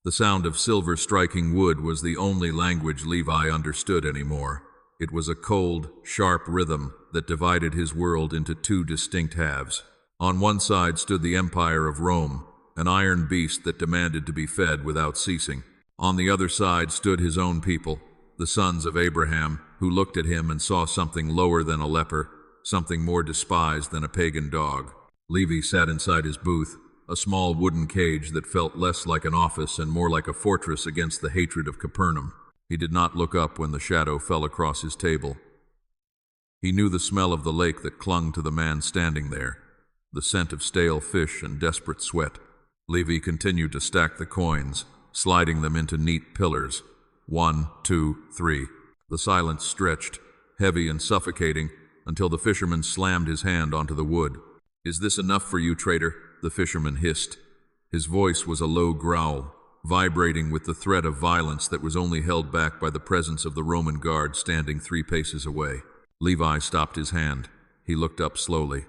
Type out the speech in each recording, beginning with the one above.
The sound of silver striking wood was the only language Levi understood anymore. It was a cold, sharp rhythm that divided his world into two distinct halves. On one side stood the Empire of Rome, an iron beast that demanded to be fed without ceasing. On the other side stood his own people, the sons of Abraham, who looked at him and saw something lower than a leper, something more despised than a pagan dog. Levi sat inside his booth, a small wooden cage that felt less like an office and more like a fortress against the hatred of Capernaum. He did not look up when the shadow fell across his table. He knew the smell of the lake that clung to the man standing there, the scent of stale fish and desperate sweat. Levi continued to stack the coins, sliding them into neat pillars. 1, 2, 3. The silence stretched, heavy and suffocating, until the fisherman slammed his hand onto the wood. "Is this enough for you, traitor?" the fisherman hissed. His voice was a low growl, vibrating with the threat of violence that was only held back by the presence of the Roman guard standing 3 paces away. Levi stopped his hand. He looked up slowly.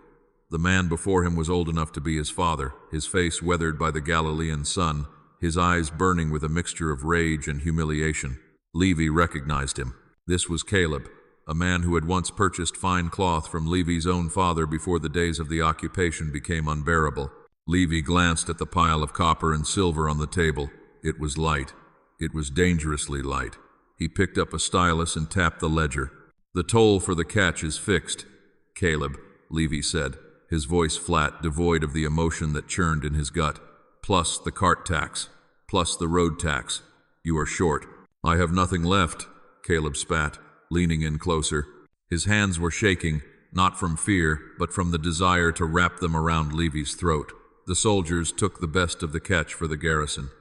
The man before him was old enough to be his father, his face weathered by the Galilean sun, his eyes burning with a mixture of rage and humiliation. Levi recognized him. This was Caleb, a man who had once purchased fine cloth from Levi's own father before the days of the occupation became unbearable. Levi glanced at the pile of copper and silver on the table. It was light. It was dangerously light. He picked up a stylus and tapped the ledger. "The toll for the catch is fixed, Caleb," Levi said, his voice flat, devoid of the emotion that churned in his gut. "Plus the cart tax, plus the road tax. You are short." "I have nothing left," Caleb spat, leaning in closer. His hands were shaking, not from fear, but from the desire to wrap them around Levi's throat. The soldiers took the best of the catch for the garrison.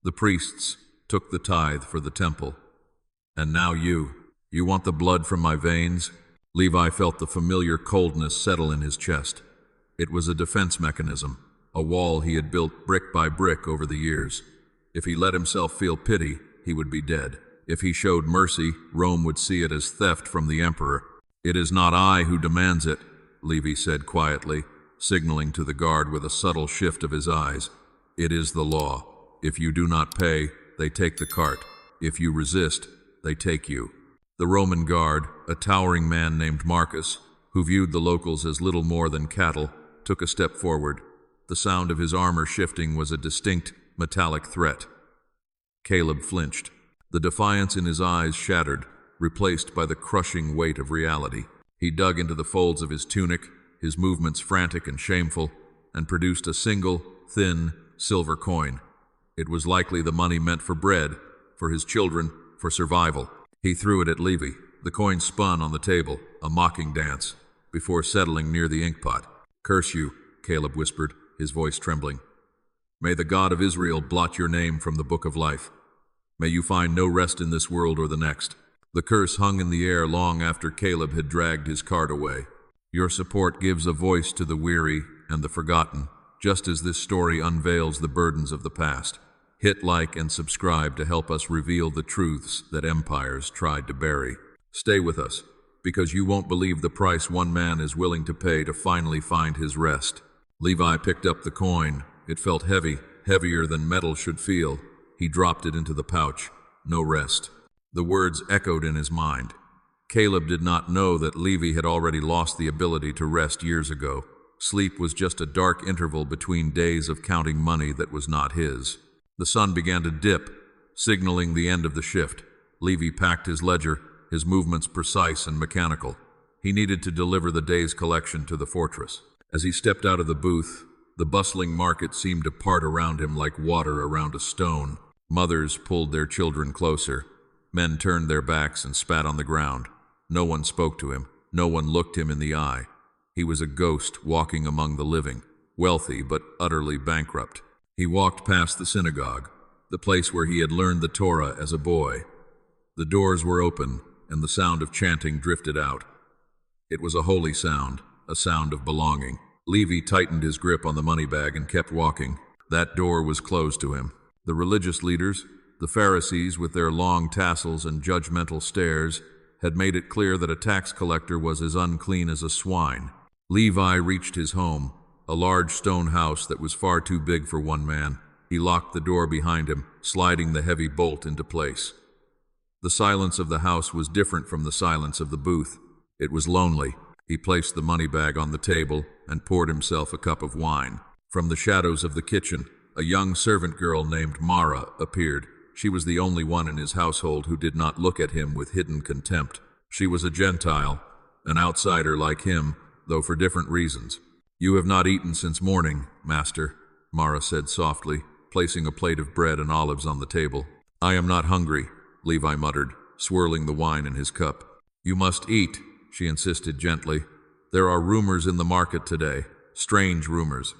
The priests took the tithe for the temple. And now you want the blood from my veins? Levi felt the familiar coldness settle in his chest. It was a defense mechanism, a wall he had built brick by brick over the years. If he let himself feel pity, he would be dead. If he showed mercy, Rome would see it as theft from the emperor. "It is not I who demands it," Levi said quietly, signaling to the guard with a subtle shift of his eyes. "It is the law. If you do not pay, they take the cart. If you resist, they take you." The Roman guard, a towering man named Marcus, who viewed the locals as little more than cattle, took a step forward. The sound of his armor shifting was a distinct, metallic threat. Caleb flinched. The defiance in his eyes shattered, replaced by the crushing weight of reality. He dug into the folds of his tunic, his movements frantic and shameful, and produced a single, thin, silver coin. It was likely the money meant for bread, for his children, for survival. He threw it at Levi. The coin spun on the table, a mocking dance, before settling near the inkpot. "Curse you," Caleb whispered, his voice trembling. "May the God of Israel blot your name from the book of life. May you find no rest in this world or the next." The curse hung in the air long after Caleb had dragged his cart away. Your support gives a voice to the weary and the forgotten, just as this story unveils the burdens of the past. Hit like and subscribe to help us reveal the truths that empires tried to bury. Stay with us, because you won't believe the price one man is willing to pay to finally find his rest. Levi picked up the coin. It felt heavy, heavier than metal should feel. He dropped it into the pouch. No rest. The words echoed in his mind. Caleb did not know that Levi had already lost the ability to rest years ago. Sleep was just a dark interval between days of counting money that was not his. The sun began to dip, signaling the end of the shift. Levi packed his ledger, his movements precise and mechanical. He needed to deliver the day's collection to the fortress. As he stepped out of the booth, the bustling market seemed to part around him like water around a stone. Mothers pulled their children closer. Men turned their backs and spat on the ground. No one spoke to him. No one looked him in the eye. He was a ghost walking among the living, wealthy but utterly bankrupt. He walked past the synagogue, the place where he had learned the Torah as a boy. The doors were open, and the sound of chanting drifted out. It was a holy sound, a sound of belonging. Levi tightened his grip on the money bag and kept walking. That door was closed to him. The religious leaders, the Pharisees with their long tassels and judgmental stares, had made it clear that a tax collector was as unclean as a swine. Levi reached his home, a large stone house that was far too big for one man. He locked the door behind him, sliding the heavy bolt into place. The silence of the house was different from the silence of the booth. It was lonely. He placed the money bag on the table and poured himself a cup of wine. From the shadows of the kitchen, a young servant girl named Mara appeared. She was the only one in his household who did not look at him with hidden contempt. She was a Gentile, an outsider like him, though for different reasons. "You have not eaten since morning, master," Mara said softly, placing a plate of bread and olives on the table. "I am not hungry," Levi muttered, swirling the wine in his cup. "You must eat," she insisted gently. "There are rumors in the market today, strange rumors."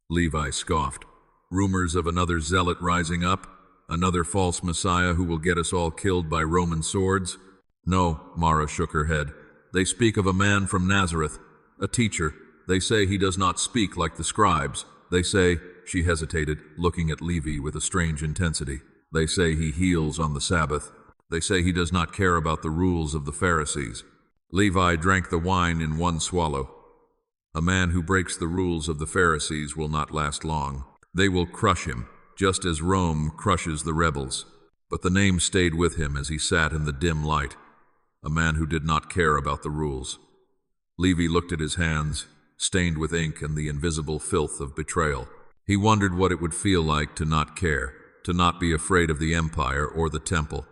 Levi scoffed. "Rumors of another zealot rising up? Another false Messiah who will get us all killed by Roman swords?" "No," Mara shook her head. "They speak of a man from Nazareth, a teacher. They say he does not speak like the scribes. They say," she hesitated, looking at Levi with a strange intensity. "They say he heals on the Sabbath. They say he does not care about the rules of the Pharisees." Levi drank the wine in one swallow. "A man who breaks the rules of the Pharisees will not last long. They will crush him, just as Rome crushes the rebels." But the name stayed with him as he sat in the dim light. A man who did not care about the rules. Levi looked at his hands, stained with ink and the invisible filth of betrayal. He wondered what it would feel like to not care, to not be afraid of the empire or the temple.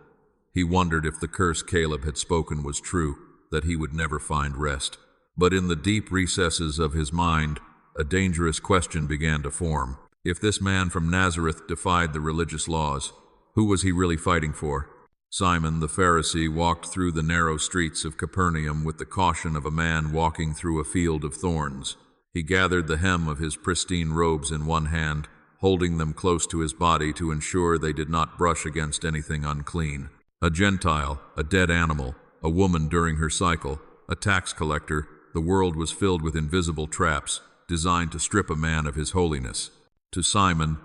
He wondered if the curse Caleb had spoken was true, that he would never find rest. But in the deep recesses of his mind, a dangerous question began to form. If this man from Nazareth defied the religious laws, who was he really fighting for? Simon the Pharisee walked through the narrow streets of Capernaum with the caution of a man walking through a field of thorns. He gathered the hem of his pristine robes in one hand, holding them close to his body to ensure they did not brush against anything unclean. A Gentile, a dead animal, a woman during her cycle, a tax collector, the world was filled with invisible traps designed to strip a man of his holiness. To Simon,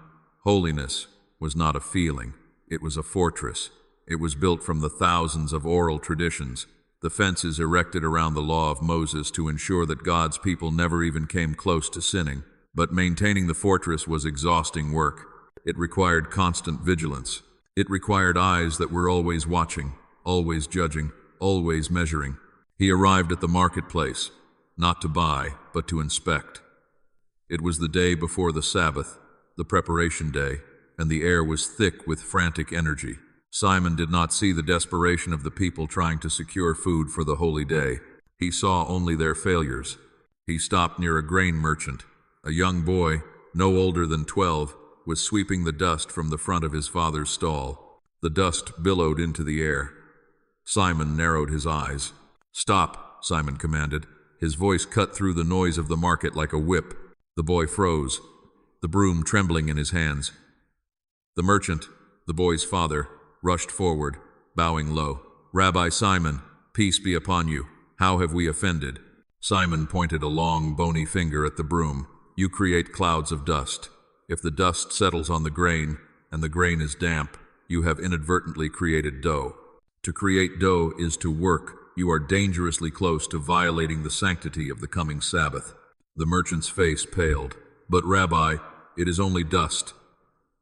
holiness was not a feeling, it was a fortress. It was built from the thousands of oral traditions, the fences erected around the law of Moses to ensure that God's people never even came close to sinning. But maintaining the fortress was exhausting work. It required constant vigilance. It required eyes that were always watching, always judging, always measuring. He arrived at the marketplace, not to buy, but to inspect. It was the day before the Sabbath, the preparation day, and the air was thick with frantic energy. Simon did not see the desperation of the people trying to secure food for the holy day. He saw only their failures. He stopped near a grain merchant. A young boy, no older than 12, was sweeping the dust from the front of his father's stall. The dust billowed into the air. Simon narrowed his eyes. "Stop," Simon commanded. His voice cut through the noise of the market like a whip. The boy froze, the broom trembling in his hands. The merchant, the boy's father, rushed forward, bowing low. "Rabbi Simon, peace be upon you. How have we offended?" Simon pointed a long, bony finger at the broom. "You create clouds of dust. If the dust settles on the grain, and the grain is damp, you have inadvertently created dough. To create dough is to work. You are dangerously close to violating the sanctity of the coming Sabbath." The merchant's face paled. "But Rabbi, it is only dust.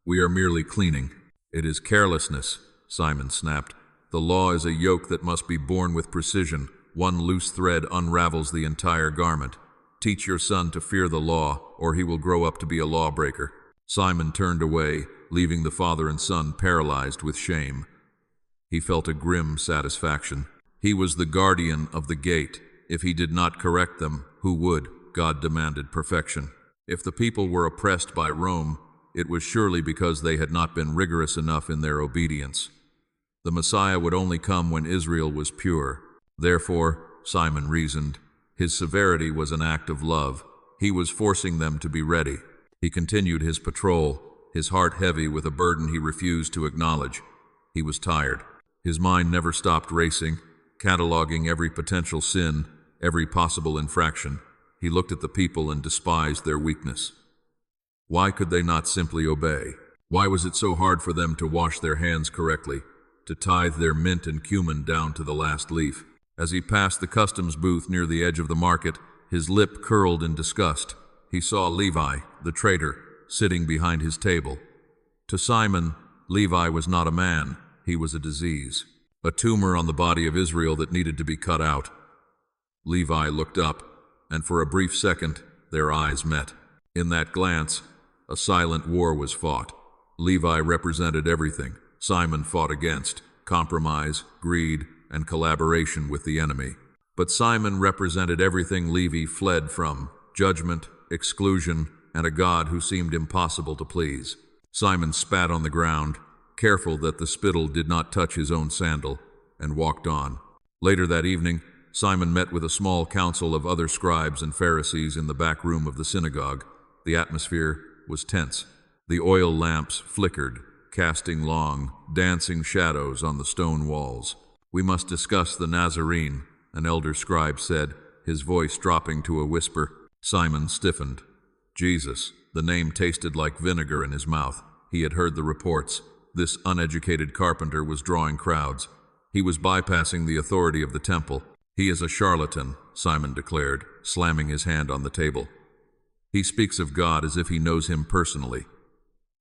We are merely cleaning." "It is carelessness," Simon snapped. "The law is a yoke that must be borne with precision. One loose thread unravels the entire garment. Teach your son to fear the law, or he will grow up to be a lawbreaker." Simon turned away, leaving the father and son paralyzed with shame. He felt a grim satisfaction. He was the guardian of the gate. If he did not correct them, who would? God demanded perfection. If the people were oppressed by Rome, it was surely because they had not been rigorous enough in their obedience. The Messiah would only come when Israel was pure. Therefore, Simon reasoned, his severity was an act of love. He was forcing them to be ready. He continued his patrol, his heart heavy with a burden he refused to acknowledge. He was tired. His mind never stopped racing, cataloging every potential sin, every possible infraction. He looked at the people and despised their weakness. Why could they not simply obey? Why was it so hard for them to wash their hands correctly, to tithe their mint and cumin down to the last leaf? As he passed the customs booth near the edge of the market, his lip curled in disgust. He saw Levi, the traitor, sitting behind his table. To Simon, Levi was not a man, he was a disease, a tumor on the body of Israel that needed to be cut out. Levi looked up, and for a brief second, their eyes met. In that glance, a silent war was fought. Levi represented everything Simon fought against: compromise, greed, and collaboration with the enemy. But Simon represented everything Levi fled from: judgment, exclusion, and a God who seemed impossible to please. Simon spat on the ground, careful that the spittle did not touch his own sandal, and walked on. Later that evening, Simon met with a small council of other scribes and Pharisees in the back room of the synagogue. The atmosphere was tense. The oil lamps flickered, casting long, dancing shadows on the stone walls. "We must discuss the Nazarene," an elder scribe said, his voice dropping to a whisper. Simon stiffened. Jesus. The name tasted like vinegar in his mouth. He had heard the reports. This uneducated carpenter was drawing crowds. He was bypassing the authority of the temple. "He is a charlatan," Simon declared, slamming his hand on the table. "He speaks of God as if he knows him personally.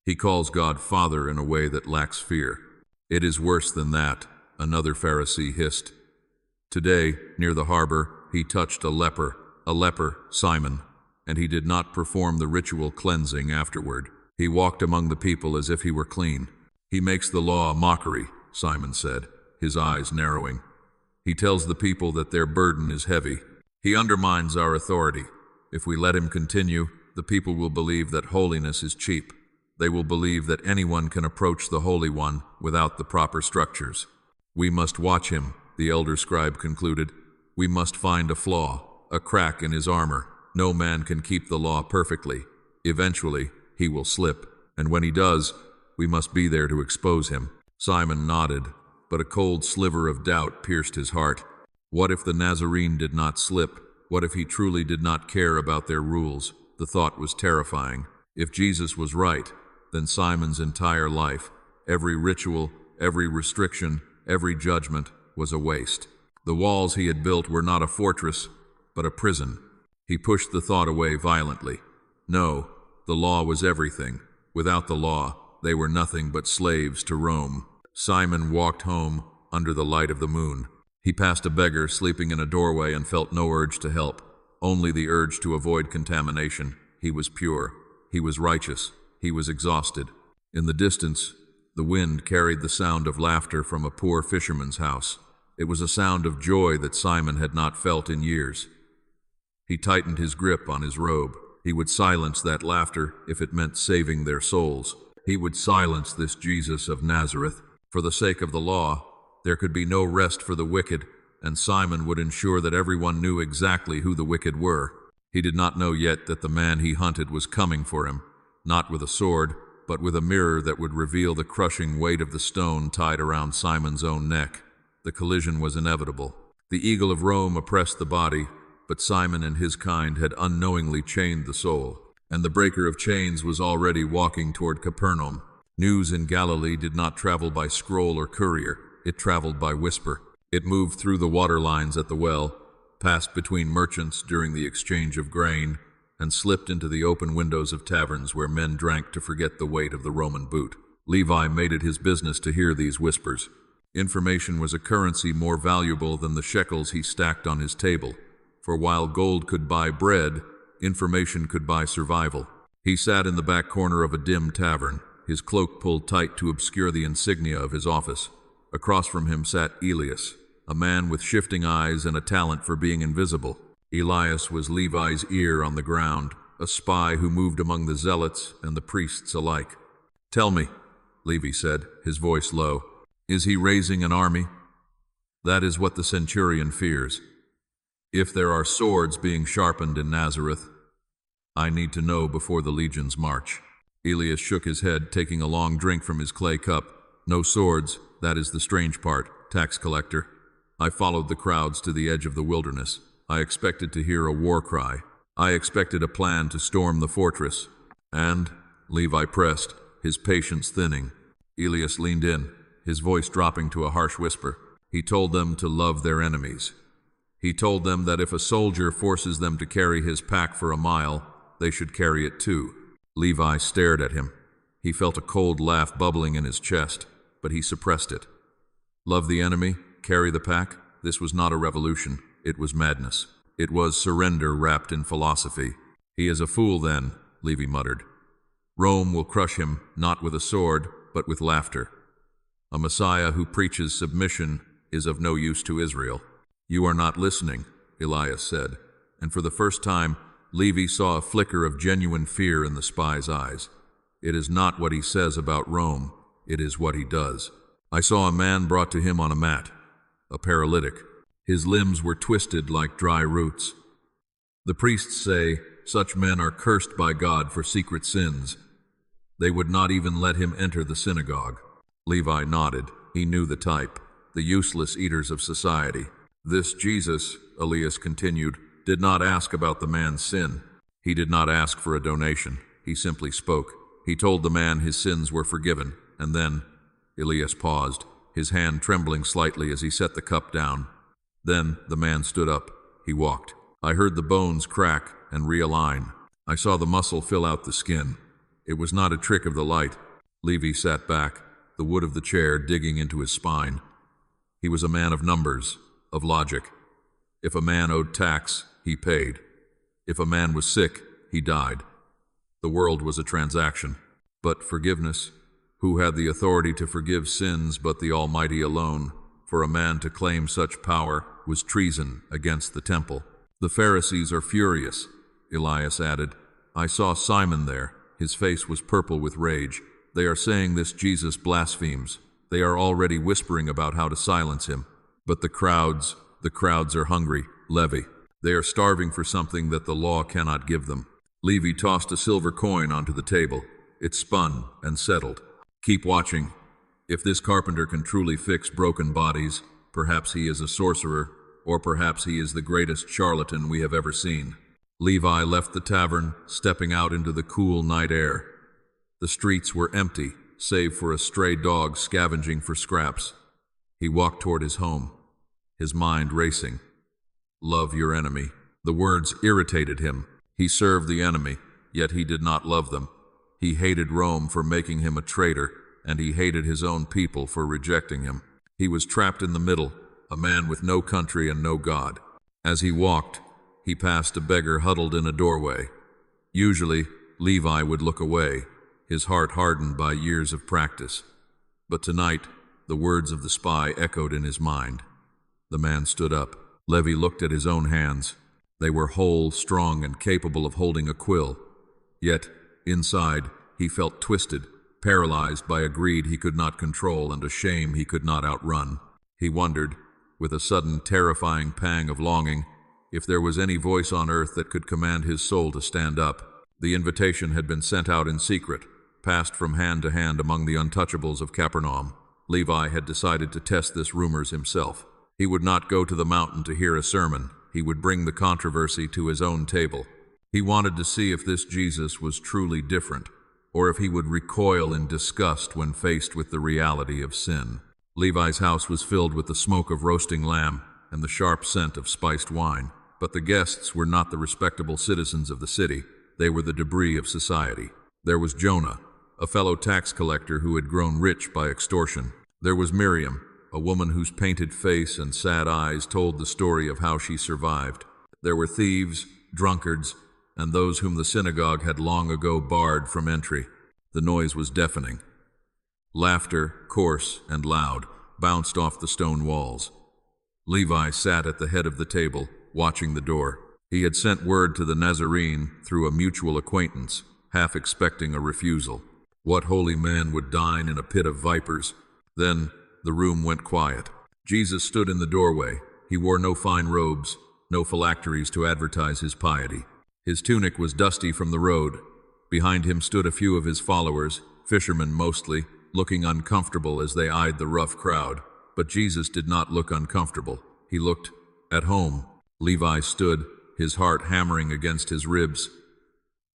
He calls God Father in a way that lacks fear." "It is worse than that," another Pharisee hissed. "Today, near the harbor, he touched a leper, Simon, and he did not perform the ritual cleansing afterward. He walked among the people as if he were clean." "He makes the law a mockery," Simon said, his eyes narrowing. "He tells the people that their burden is heavy. He undermines our authority. If we let him continue, the people will believe that holiness is cheap. They will believe that anyone can approach the Holy One without the proper structures." "We must watch him," the elder scribe concluded. "We must find a flaw, a crack in his armor. No man can keep the law perfectly. Eventually, he will slip, and when he does, we must be there to expose him." Simon nodded, but a cold sliver of doubt pierced his heart. What if the Nazarene did not slip? What if he truly did not care about their rules? The thought was terrifying. If Jesus was right, then Simon's entire life, every ritual, every restriction, every judgment, was a waste. The walls he had built were not a fortress, but a prison. He pushed the thought away violently. No, the law was everything. Without the law, they were nothing but slaves to Rome. Simon walked home under the light of the moon. He passed a beggar sleeping in a doorway and felt no urge to help, only the urge to avoid contamination. He was pure. He was righteous. He was exhausted. In the distance, the wind carried the sound of laughter from a poor fisherman's house. It was a sound of joy that Simon had not felt in years. He tightened his grip on his robe. He would silence that laughter if it meant saving their souls. He would silence this Jesus of Nazareth. For the sake of the law, there could be no rest for the wicked, and Simon would ensure that everyone knew exactly who the wicked were. He did not know yet that the man he hunted was coming for him, not with a sword, but with a mirror that would reveal the crushing weight of the stone tied around Simon's own neck. The collision was inevitable. The eagle of Rome oppressed the body, but Simon and his kind had unknowingly chained the soul, and the breaker of chains was already walking toward Capernaum. News in Galilee did not travel by scroll or courier. It traveled by whisper. It moved through the water lines at the well, passed between merchants during the exchange of grain, and slipped into the open windows of taverns where men drank to forget the weight of the Roman boot. Levi made it his business to hear these whispers. Information was a currency more valuable than the shekels he stacked on his table, for while gold could buy bread, information could buy survival. He sat in the back corner of a dim tavern, his cloak pulled tight to obscure the insignia of his office. Across from him sat Elias, a man with shifting eyes and a talent for being invisible. Elias was Levi's ear on the ground, a spy who moved among the zealots and the priests alike. "Tell me," Levi said, his voice low, "is he raising an army?" "That is what the centurion fears. If there are swords being sharpened in Nazareth, I need to know before the legions march." Elias shook his head, taking a long drink from his clay cup. "No swords, that is the strange part, tax collector. I followed the crowds to the edge of the wilderness. I expected to hear a war cry. I expected a plan to storm the fortress. And," Levi pressed, his patience thinning. Elias leaned in, his voice dropping to a harsh whisper. "He told them to love their enemies. He told them that if a soldier forces them to carry his pack for a mile, they should carry it too." Levi stared at him. He felt a cold laugh bubbling in his chest, but he suppressed it. Love the enemy, carry the pack? This was not a revolution. It was madness. It was surrender wrapped in philosophy. He is a fool then, Levi muttered. Rome will crush him, not with a sword, but with laughter. A Messiah who preaches submission is of no use to Israel. You are not listening, Elias said, and for the first time, Levi saw a flicker of genuine fear in the spy's eyes. It is not what he says about Rome, it is what he does. I saw a man brought to him on a mat, a paralytic. His limbs were twisted like dry roots. The priests say, such men are cursed by God for secret sins. They would not even let him enter the synagogue. Levi nodded. He knew the type, the useless eaters of society. This Jesus, Elias continued, did not ask about the man's sin. He did not ask for a donation. He simply spoke. He told the man his sins were forgiven, and then, Elias paused, his hand trembling slightly as he set the cup down. Then the man stood up. He walked. I heard the bones crack and realign. I saw the muscle fill out the skin. It was not a trick of the light. Levi sat back, the wood of the chair digging into his spine. He was a man of numbers, of logic. If a man owed tax, he paid. If a man was sick, he died. The world was a transaction. But forgiveness? Who had the authority to forgive sins but the Almighty alone? For a man to claim such power was treason against the temple. The Pharisees are furious, Elias added. I saw Simon there. His face was purple with rage. They are saying this Jesus blasphemes. They are already whispering about how to silence him. But the crowds are hungry, Levi. They are starving for something that the law cannot give them. Levi tossed a silver coin onto the table. It spun and settled. Keep watching. If this carpenter can truly fix broken bodies, perhaps he is a sorcerer, or perhaps he is the greatest charlatan we have ever seen. Levi left the tavern, stepping out into the cool night air. The streets were empty, save for a stray dog scavenging for scraps. He walked toward his home, his mind racing. Love your enemy. The words irritated him. He served the enemy, yet he did not love them. He hated Rome for making him a traitor, and he hated his own people for rejecting him. He was trapped in the middle, a man with no country and no God. As he walked, he passed a beggar huddled in a doorway. Usually, Levi would look away, his heart hardened by years of practice. But tonight, the words of the spy echoed in his mind. The man stood up. Levi looked at his own hands. They were whole, strong, and capable of holding a quill. Yet, inside, he felt twisted, paralyzed by a greed he could not control and a shame he could not outrun. He wondered, with a sudden terrifying pang of longing, if there was any voice on earth that could command his soul to stand up. The invitation had been sent out in secret, passed from hand to hand among the untouchables of Capernaum. Levi had decided to test this rumors himself. He would not go to the mountain to hear a sermon. He would bring the controversy to his own table. He wanted to see if this Jesus was truly different, or if he would recoil in disgust when faced with the reality of sin. Levi's house was filled with the smoke of roasting lamb and the sharp scent of spiced wine. But the guests were not the respectable citizens of the city. They were the debris of society. There was Jonah, a fellow tax collector who had grown rich by extortion. There was Miriam, a woman whose painted face and sad eyes told the story of how she survived. There were thieves, drunkards, and those whom the synagogue had long ago barred from entry. The noise was deafening. Laughter, coarse and loud, bounced off the stone walls. Levi sat at the head of the table, watching the door. He had sent word to the Nazarene through a mutual acquaintance, half expecting a refusal. What holy man would dine in a pit of vipers? Then the room went quiet. Jesus stood in the doorway. He wore no fine robes, no phylacteries to advertise his piety. His tunic was dusty from the road. Behind him stood a few of his followers, fishermen mostly, looking uncomfortable as they eyed the rough crowd. But Jesus did not look uncomfortable. He looked at home. Levi stood, his heart hammering against his ribs.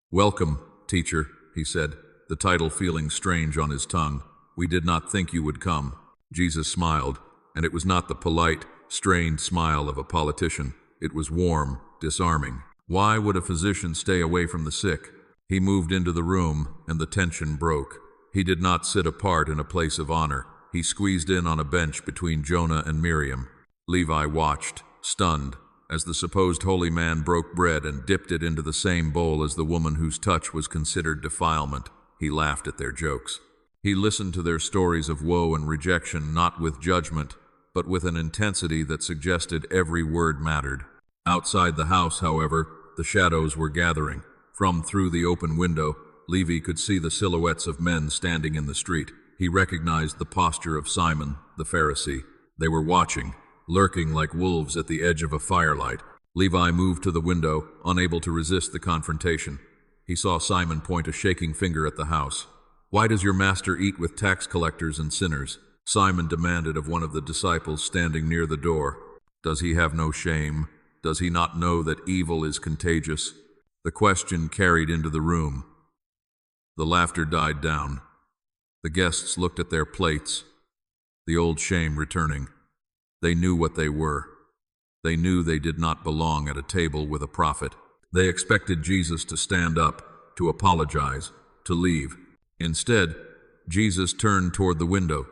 "Welcome, teacher," he said, the title feeling strange on his tongue. "We did not think you would come." Jesus smiled, and it was not the polite, strained smile of a politician. It was warm, disarming. Why would a physician stay away from the sick? He moved into the room, and the tension broke. He did not sit apart in a place of honor. He squeezed in on a bench between Jonah and Miriam. Levi watched, stunned, as the supposed holy man broke bread and dipped it into the same bowl as the woman whose touch was considered defilement. He laughed at their jokes. He listened to their stories of woe and rejection, not with judgment, but with an intensity that suggested every word mattered. Outside the house, however, the shadows were gathering. From through the open window, Levi could see the silhouettes of men standing in the street. He recognized the posture of Simon, the Pharisee. They were watching, lurking like wolves at the edge of a firelight. Levi moved to the window, unable to resist the confrontation. He saw Simon point a shaking finger at the house. "Why does your master eat with tax collectors and sinners?" Simon demanded of one of the disciples standing near the door. "Does he have no shame? Does he not know that evil is contagious?" The question carried into the room. The laughter died down. The guests looked at their plates, the old shame returning. They knew what they were. They knew they did not belong at a table with a prophet. They expected Jesus to stand up, to apologize, to leave. Instead, Jesus turned toward the window.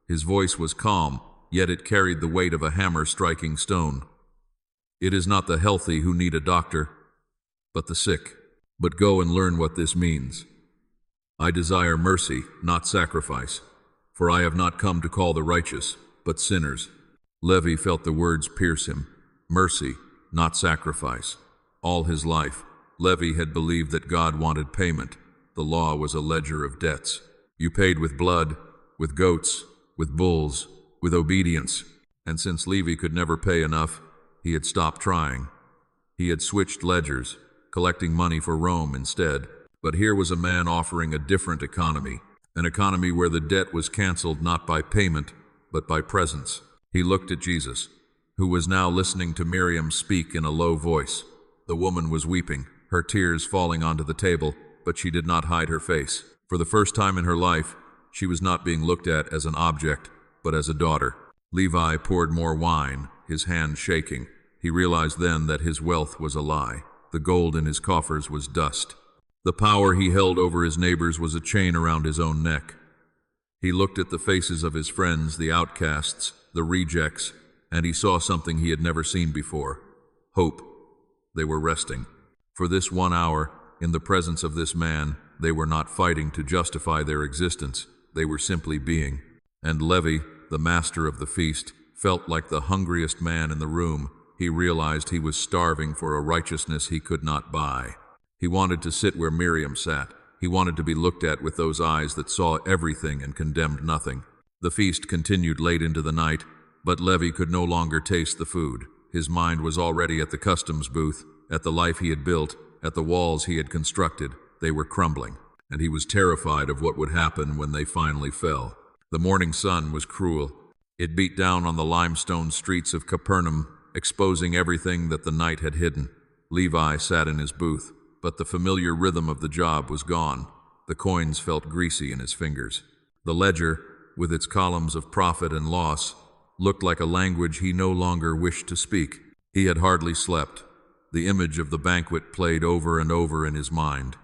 His voice was calm, yet it carried the weight of a hammer striking stone. "It is not the healthy who need a doctor, but the sick. But go and learn what this means. I desire mercy, not sacrifice, for I have not come to call the righteous, but sinners." Levi felt the words pierce him. Mercy, not sacrifice. All his life, Levi had believed that God wanted payment. The law was a ledger of debts. You paid with blood, with goats, with bulls, with obedience. And since Levi could never pay enough, he had stopped trying. He had switched ledgers, collecting money for Rome instead. But here was a man offering a different economy, an economy where the debt was canceled not by payment, but by presence. He looked at Jesus, who was now listening to Miriam speak in a low voice. The woman was weeping, her tears falling onto the table, but she did not hide her face. For the first time in her life, she was not being looked at as an object, but as a daughter. Levi poured more wine, his hand shaking. He realized then that his wealth was a lie. The gold in his coffers was dust. The power he held over his neighbors was a chain around his own neck. He looked at the faces of his friends, the outcasts, the rejects, and he saw something he had never seen before. Hope. They were resting. For this 1 hour, in the presence of this man, they were not fighting to justify their existence. They were simply being. And Levi, the master of the feast, felt like the hungriest man in the room. He realized he was starving for a righteousness he could not buy. He wanted to sit where Miriam sat. He wanted to be looked at with those eyes that saw everything and condemned nothing. The feast continued late into the night, but Levi could no longer taste the food. His mind was already at the customs booth, at the life he had built, at the walls he had constructed. They were crumbling, and he was terrified of what would happen when they finally fell. The morning sun was cruel. It beat down on the limestone streets of Capernaum, exposing everything that the night had hidden. Levi sat in his booth, but the familiar rhythm of the job was gone. The coins felt greasy in his fingers. The ledger, with its columns of profit and loss, looked like a language he no longer wished to speak. He had hardly slept. The image of the banquet played over and over in his mind.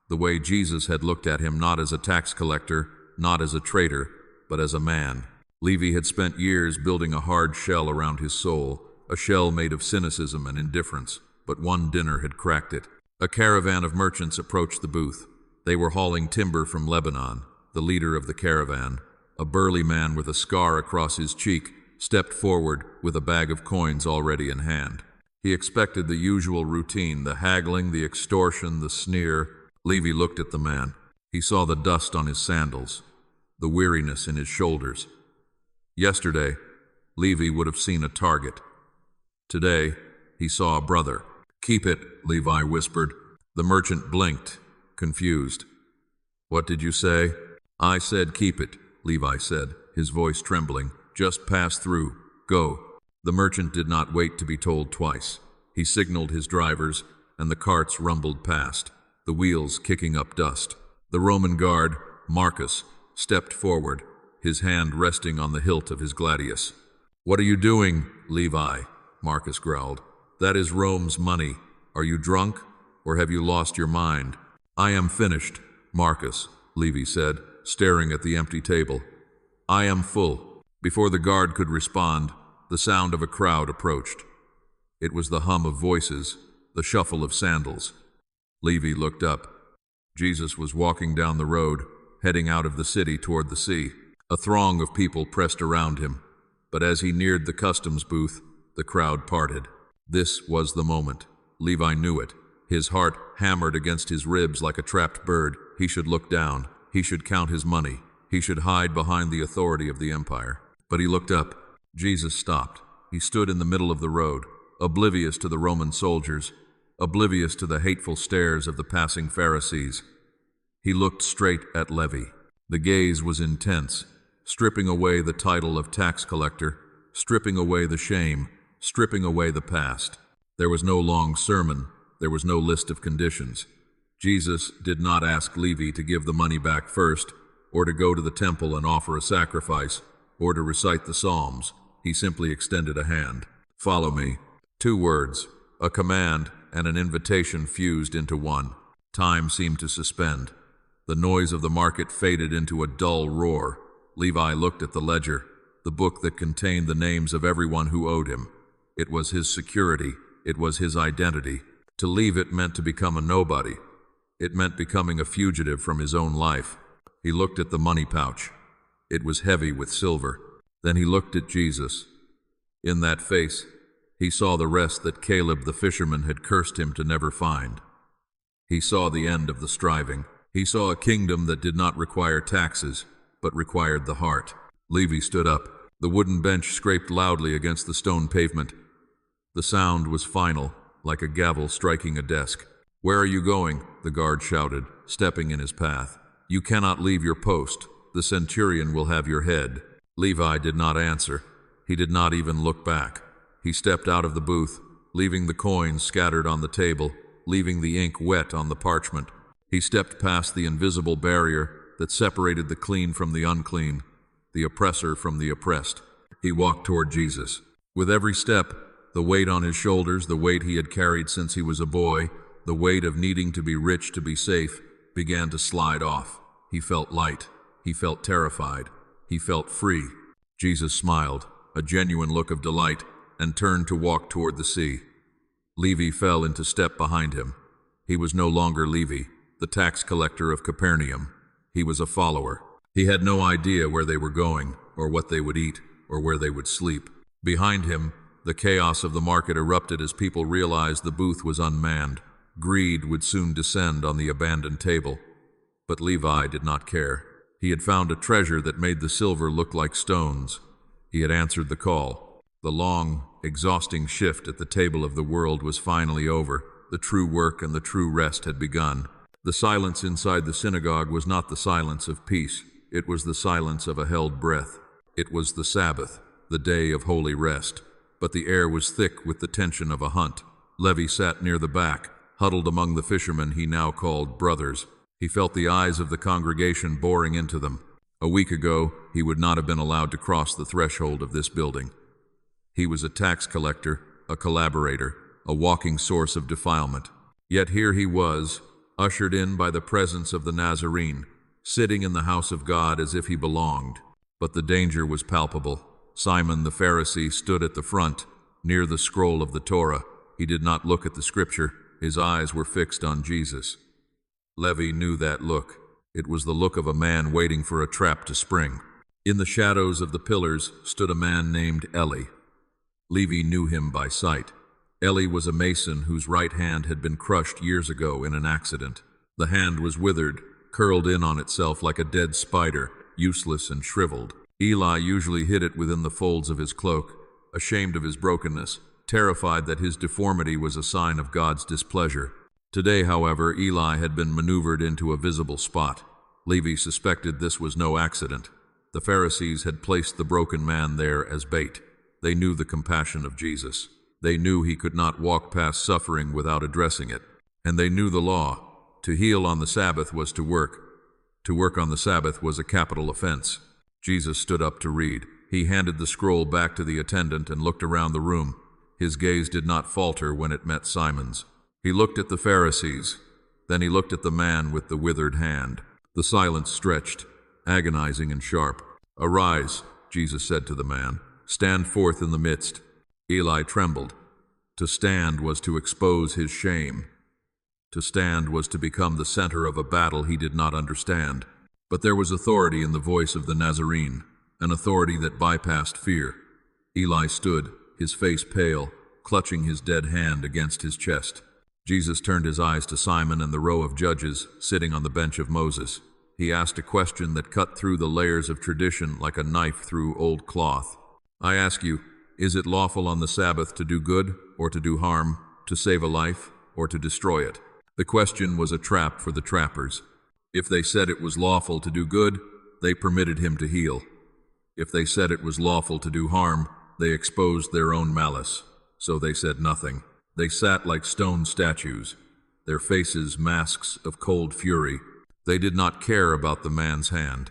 The way Jesus had looked at him not as a tax collector, not as a traitor, but as a man. Levi had spent years building a hard shell around his soul, a shell made of cynicism and indifference, but one dinner had cracked it. A caravan of merchants approached the booth. They were hauling timber from Lebanon. The leader of the caravan, a burly man with a scar across his cheek, stepped forward with a bag of coins already in hand. He expected the usual routine, the haggling, the extortion, the sneer. Levi looked at the man. He saw the dust on his sandals, the weariness in his shoulders. Yesterday, Levi would have seen a target. Today, he saw a brother. "Keep it," Levi whispered. The merchant blinked, confused. "What did you say?" "I said keep it," Levi said, his voice trembling. "Just pass through. Go." The merchant did not wait to be told twice. He signaled his drivers, and the carts rumbled past, the wheels kicking up dust. The Roman guard, Marcus, stepped forward, his hand resting on the hilt of his gladius. "What are you doing, Levi?" Marcus growled. "That is Rome's money. Are you drunk, or have you lost your mind?" "I am finished, Marcus," Levi said, staring at the empty table. "I am full." Before the guard could respond, the sound of a crowd approached. It was the hum of voices, the shuffle of sandals. Levi looked up. Jesus was walking down the road, heading out of the city toward the sea. A throng of people pressed around him, but as he neared the customs booth, the crowd parted. This was the moment. Levi knew it. His heart hammered against his ribs like a trapped bird. He should look down. He should count his money. He should hide behind the authority of the empire. But he looked up. Jesus stopped. He stood in the middle of the road, oblivious to the Roman soldiers, oblivious to the hateful stares of the passing Pharisees. He looked straight at Levi. The gaze was intense, stripping away the title of tax collector, stripping away the shame, stripping away the past. There was no long sermon. There was no list of conditions. Jesus did not ask Levi to give the money back first, or to go to the temple and offer a sacrifice, or to recite the Psalms. He simply extended a hand. "Follow me." 2 words, a command and an invitation fused into one. Time seemed to suspend. The noise of the market faded into a dull roar. Levi looked at the ledger, the book that contained the names of everyone who owed him. It was his security. It was his identity. To leave it meant to become a nobody. It meant becoming a fugitive from his own life. He looked at the money pouch. It was heavy with silver. Then he looked at Jesus. In that face, he saw the rest that Caleb the fisherman had cursed him to never find. He saw the end of the striving. He saw a kingdom that did not require taxes, but required the heart. Levi stood up. The wooden bench scraped loudly against the stone pavement. The sound was final, like a gavel striking a desk. "Where are you going?" the guard shouted, stepping in his path. "You cannot leave your post. The centurion will have your head." Levi did not answer. He did not even look back. He stepped out of the booth, leaving the coins scattered on the table, leaving the ink wet on the parchment. He stepped past the invisible barrier that separated the clean from the unclean, the oppressor from the oppressed. He walked toward Jesus. With every step, the weight on his shoulders, the weight he had carried since he was a boy, the weight of needing to be rich to be safe, began to slide off. He felt light. He felt terrified. He felt free. Jesus smiled, a genuine look of delight, and turned to walk toward the sea. Levi fell into step behind him. He was no longer Levi, the tax collector of Capernaum. He was a follower. He had no idea where they were going, or what they would eat, or where they would sleep. Behind him, the chaos of the market erupted as people realized the booth was unmanned. Greed would soon descend on the abandoned table. But Levi did not care. He had found a treasure that made the silver look like stones. He had answered the call. The long, exhausting shift at the table of the world was finally over. The true work and the true rest had begun. The silence inside the synagogue was not the silence of peace. It was the silence of a held breath. It was the Sabbath, the day of holy rest. But the air was thick with the tension of a hunt. Levi sat near the back, huddled among the fishermen he now called brothers. He felt the eyes of the congregation boring into them. A week ago, he would not have been allowed to cross the threshold of this building. He was a tax collector, a collaborator, a walking source of defilement. Yet here he was, ushered in by the presence of the Nazarene, sitting in the house of God as if he belonged. But the danger was palpable. Simon the Pharisee stood at the front, near the scroll of the Torah. He did not look at the scripture. His eyes were fixed on Jesus. Levi knew that look. It was the look of a man waiting for a trap to spring. In the shadows of the pillars stood a man named Eli. Levi knew him by sight. Eli was a mason whose right hand had been crushed years ago in an accident. The hand was withered, curled in on itself like a dead spider, useless and shriveled. Eli usually hid it within the folds of his cloak, ashamed of his brokenness, terrified that his deformity was a sign of God's displeasure. Today, however, Eli had been maneuvered into a visible spot. Levi suspected this was no accident. The Pharisees had placed the broken man there as bait. They knew the compassion of Jesus. They knew he could not walk past suffering without addressing it. And they knew the law. To heal on the Sabbath was to work. To work on the Sabbath was a capital offense. Jesus stood up to read. He handed the scroll back to the attendant and looked around the room. His gaze did not falter when it met Simon's. He looked at the Pharisees. Then he looked at the man with the withered hand. The silence stretched, agonizing and sharp. "Arise," Jesus said to the man. "Stand forth in the midst." Eli trembled. To stand was to expose his shame. To stand was to become the center of a battle he did not understand. But there was authority in the voice of the Nazarene, an authority that bypassed fear. Eli stood, his face pale, clutching his dead hand against his chest. Jesus turned his eyes to Simon and the row of judges sitting on the bench of Moses. He asked a question that cut through the layers of tradition like a knife through old cloth. "I ask you, is it lawful on the Sabbath to do good or to do harm, to save a life or to destroy it?" The question was a trap for the trappers. If they said it was lawful to do good, they permitted him to heal. If they said it was lawful to do harm, they exposed their own malice. So they said nothing. They sat like stone statues, their faces masks of cold fury. They did not care about the man's hand.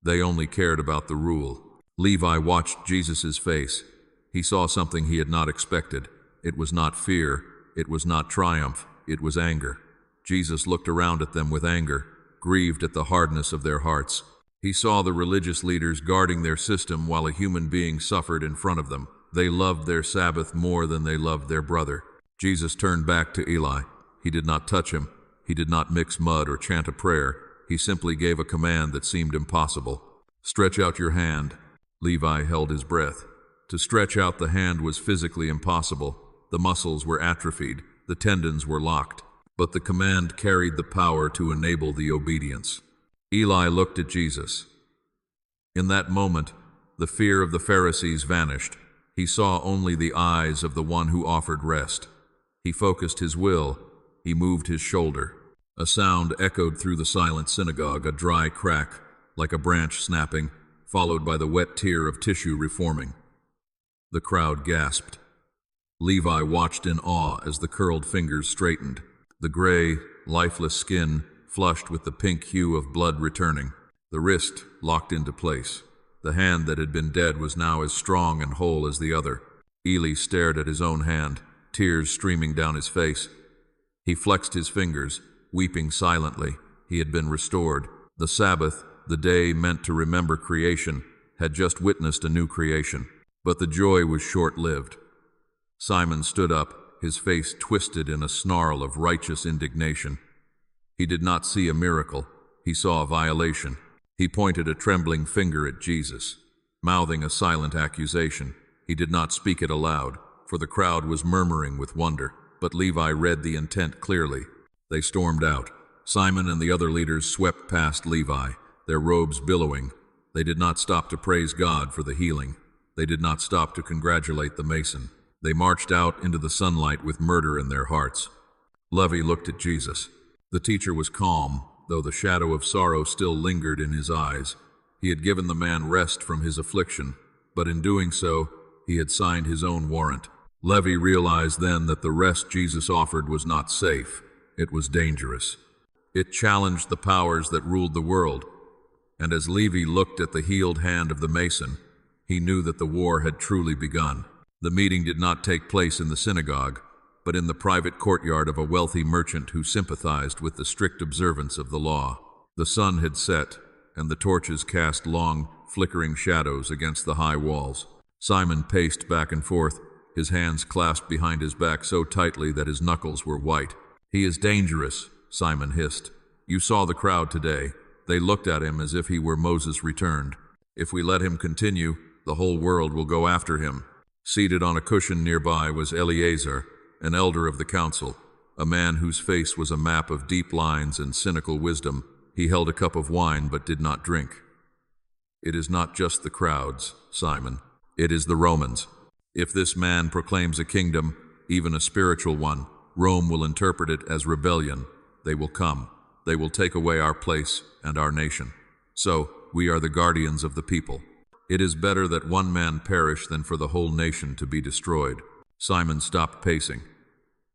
They only cared about the rule. Levi watched Jesus' face. He saw something he had not expected. It was not fear. It was not triumph. It was anger. Jesus looked around at them with anger, grieved at the hardness of their hearts. He saw the religious leaders guarding their system while a human being suffered in front of them. They loved their Sabbath more than they loved their brother. Jesus turned back to Eli. He did not touch him. He did not mix mud or chant a prayer. He simply gave a command that seemed impossible. "Stretch out your hand." Levi held his breath. To stretch out the hand was physically impossible. The muscles were atrophied. The tendons were locked. But the command carried the power to enable the obedience. Eli looked at Jesus. In that moment, the fear of the Pharisees vanished. He saw only the eyes of the one who offered rest. He focused his will. He moved his shoulder. A sound echoed through the silent synagogue, a dry crack, like a branch snapping, followed by the wet tear of tissue reforming. The crowd gasped. Levi watched in awe as the curled fingers straightened, the gray, lifeless skin flushed with the pink hue of blood returning. The wrist locked into place. The hand that had been dead was now as strong and whole as the other. Eli stared at his own hand, tears streaming down his face. He flexed his fingers, weeping silently. He had been restored. The Sabbath, the day meant to remember creation, had just witnessed a new creation. But the joy was short-lived. Simon stood up, his face twisted in a snarl of righteous indignation. He did not see a miracle. He saw a violation. He pointed a trembling finger at Jesus, mouthing a silent accusation. He did not speak it aloud, for the crowd was murmuring with wonder. But Levi read the intent clearly. They stormed out. Simon and the other leaders swept past Levi, their robes billowing. They did not stop to praise God for the healing. They did not stop to congratulate the mason. They marched out into the sunlight with murder in their hearts. Levi looked at Jesus. The teacher was calm, though the shadow of sorrow still lingered in his eyes. He had given the man rest from his affliction, but in doing so, he had signed his own warrant. Levi realized then that the rest Jesus offered was not safe. It was dangerous. It challenged the powers that ruled the world. And as Levi looked at the healed hand of the mason, he knew that the war had truly begun. The meeting did not take place in the synagogue, but in the private courtyard of a wealthy merchant who sympathized with the strict observance of the law. The sun had set, and the torches cast long, flickering shadows against the high walls. Simon paced back and forth, his hands clasped behind his back so tightly that his knuckles were white. "He is dangerous," Simon hissed. "You saw the crowd today. They looked at him as if he were Moses returned. If we let him continue, the whole world will go after him." Seated on a cushion nearby was Eleazar, an elder of the council, a man whose face was a map of deep lines and cynical wisdom. He held a cup of wine but did not drink. "It is not just the crowds, Simon. It is the Romans. If this man proclaims a kingdom, even a spiritual one, Rome will interpret it as rebellion. They will come. They will take away our place and our nation. So, we are the guardians of the people. It is better that one man perish than for the whole nation to be destroyed." Simon stopped pacing.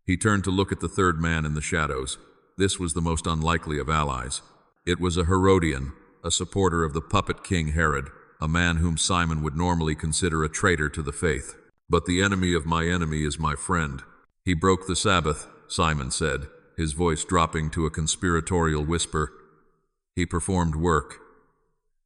He turned to look at the third man in the shadows. This was the most unlikely of allies. It was a Herodian, a supporter of the puppet king Herod, a man whom Simon would normally consider a traitor to the faith. "But the enemy of my enemy is my friend. He broke the Sabbath," Simon said, his voice dropping to a conspiratorial whisper. "He performed work.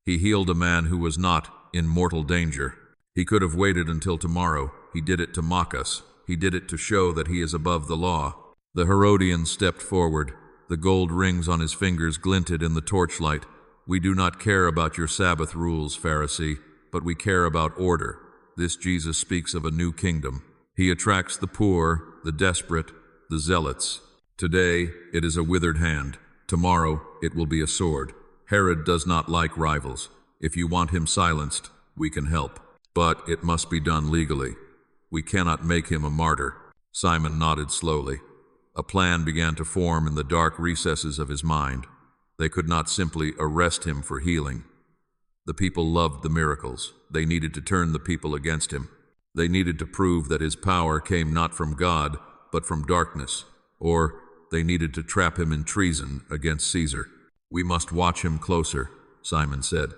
He healed a man who was not in mortal danger. He could have waited until tomorrow. He did it to mock us. He did it to show that he is above the law. The Herodian stepped forward. The gold rings on his fingers glinted in the torchlight. We do not care about your Sabbath rules, Pharisee, but we care about order. This Jesus speaks of a new kingdom. He attracts the poor, the desperate, the zealots. Today, it is a withered hand. Tomorrow, it will be a sword. Herod does not like rivals. If you want him silenced, we can help. But it must be done legally. We cannot make him a martyr. Simon nodded slowly. A plan began to form in the dark recesses of his mind. They could not simply arrest him for healing. The people loved the miracles. They needed to turn the people against him. They needed to prove that his power came not from God, but from darkness. Or they needed to trap him in treason against Caesar. We must watch him closer, Simon said.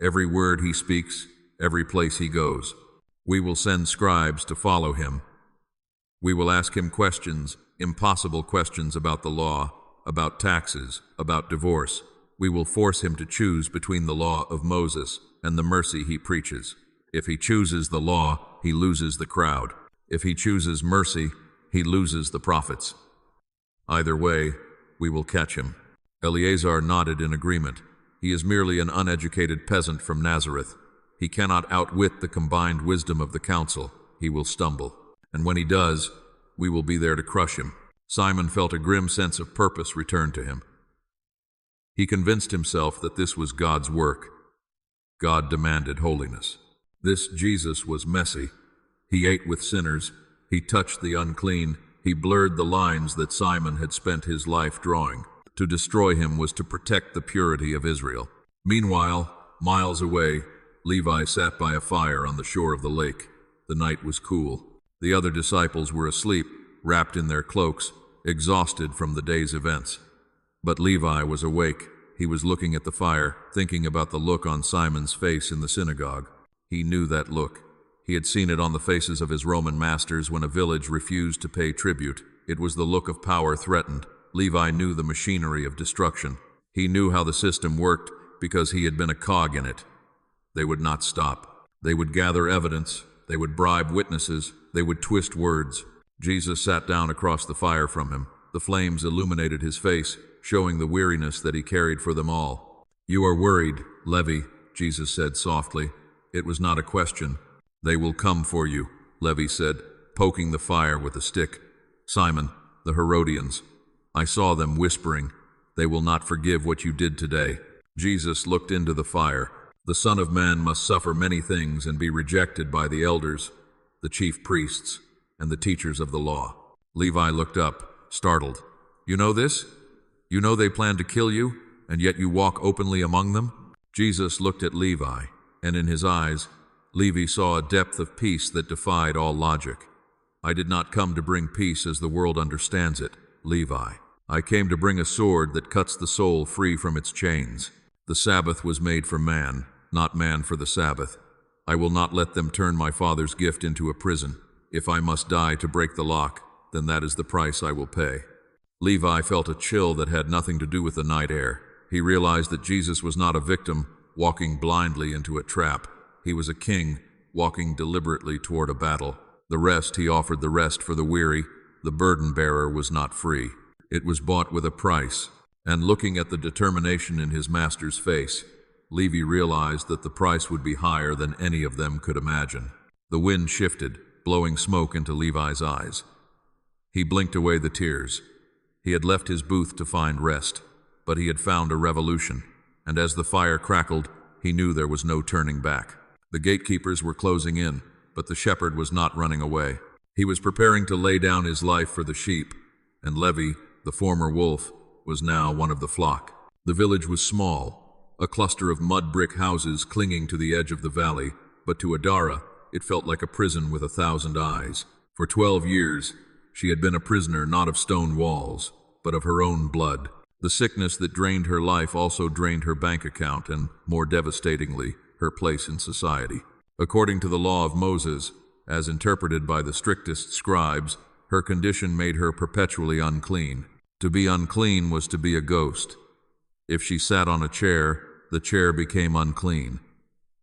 Every word he speaks, every place he goes. We will send scribes to follow him. We will ask him questions, impossible questions about the law, about taxes, about divorce. We will force him to choose between the law of Moses and the mercy he preaches. If he chooses the law, he loses the crowd. If he chooses mercy, he loses the prophets. Either way, we will catch him. Eleazar nodded in agreement. He is merely an uneducated peasant from Nazareth. He cannot outwit the combined wisdom of the council. He will stumble. And when he does, we will be there to crush him. Simon felt a grim sense of purpose return to him. He convinced himself that this was God's work. God demanded holiness. This Jesus was messy. He ate with sinners. He touched the unclean. He blurred the lines that Simon had spent his life drawing. To destroy him was to protect the purity of Israel. Meanwhile, miles away, Levi sat by a fire on the shore of the lake. The night was cool. The other disciples were asleep, wrapped in their cloaks, exhausted from the day's events. But Levi was awake. He was looking at the fire, thinking about the look on Simon's face in the synagogue. He knew that look. He had seen it on the faces of his Roman masters when a village refused to pay tribute. It was the look of power threatened. Levi knew the machinery of destruction. He knew how the system worked because he had been a cog in it. They would not stop. They would gather evidence. They would bribe witnesses. They would twist words. Jesus sat down across the fire from him. The flames illuminated his face, showing the weariness that he carried for them all. "You are worried, Levi," Jesus said softly. It was not a question. "They will come for you," Levi said, poking the fire with a stick. "Simon, the Herodians. I saw them whispering. They will not forgive what you did today." Jesus looked into the fire. "The Son of Man must suffer many things and be rejected by the elders, the chief priests, and the teachers of the law." Levi looked up, startled. "You know this? You know they plan to kill you, and yet you walk openly among them?" Jesus looked at Levi, and in his eyes, Levi saw a depth of peace that defied all logic. "I did not come to bring peace as the world understands it, Levi. I came to bring a sword that cuts the soul free from its chains. The Sabbath was made for man, not man for the Sabbath. I will not let them turn my Father's gift into a prison. If I must die to break the lock, then that is the price I will pay." Levi felt a chill that had nothing to do with the night air. He realized that Jesus was not a victim walking blindly into a trap. He was a king walking deliberately toward a battle. The rest he offered the rest for the weary. The burden bearer was not free. It was bought with a price. And looking at the determination in his master's face, Levi realized that the price would be higher than any of them could imagine. The wind shifted, blowing smoke into Levi's eyes. He blinked away the tears. He had left his booth to find rest, but he had found a revolution, and as the fire crackled, he knew there was no turning back. The gatekeepers were closing in, but the shepherd was not running away. He was preparing to lay down his life for the sheep, and Levi, the former wolf, was now one of the flock. The village was small, a cluster of mud brick houses clinging to the edge of the valley, but to Adara, it felt like a prison with 1,000 eyes. For 12 years, she had been a prisoner not of stone walls, but of her own blood. The sickness that drained her life also drained her bank account and, more devastatingly, her place in society. According to the law of Moses, as interpreted by the strictest scribes, her condition made her perpetually unclean. To be unclean was to be a ghost. If she sat on a chair, the chair became unclean.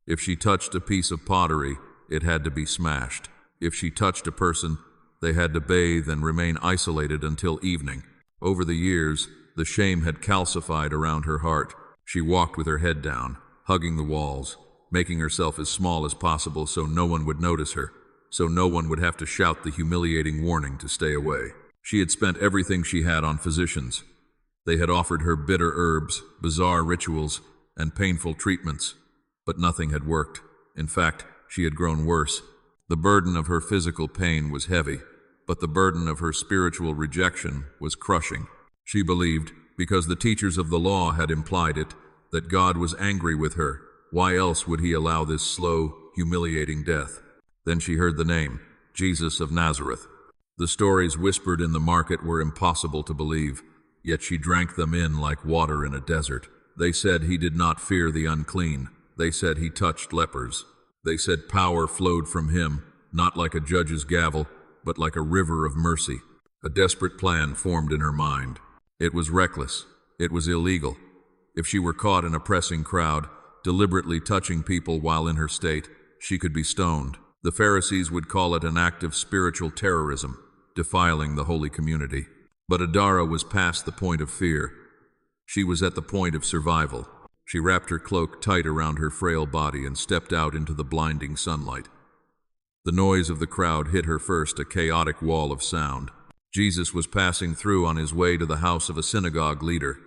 If she touched a piece of pottery, it had to be smashed. If she touched a person, they had to bathe and remain isolated until evening. Over the years, the shame had calcified around her heart. She walked with her head down, hugging the walls, making herself as small as possible so no one would notice her, so no one would have to shout the humiliating warning to stay away. She had spent everything she had on physicians. They had offered her bitter herbs, bizarre rituals, and painful treatments, but nothing had worked. In fact, she had grown worse. The burden of her physical pain was heavy, but the burden of her spiritual rejection was crushing. She believed, because the teachers of the law had implied it, that God was angry with her. Why else would he allow this slow, humiliating death? Then she heard the name, Jesus of Nazareth. The stories whispered in the market were impossible to believe, yet she drank them in like water in a desert. They said he did not fear the unclean. They said he touched lepers. They said power flowed from him, not like a judge's gavel, but like a river of mercy. A desperate plan formed in her mind. It was reckless. It was illegal. If she were caught in a pressing crowd, deliberately touching people while in her state, she could be stoned. The Pharisees would call it an act of spiritual terrorism, defiling the holy community. But Adara was past the point of fear. She was at the point of survival. She wrapped her cloak tight around her frail body and stepped out into the blinding sunlight. The noise of the crowd hit her first, a chaotic wall of sound. Jesus was passing through on his way to the house of a synagogue leader.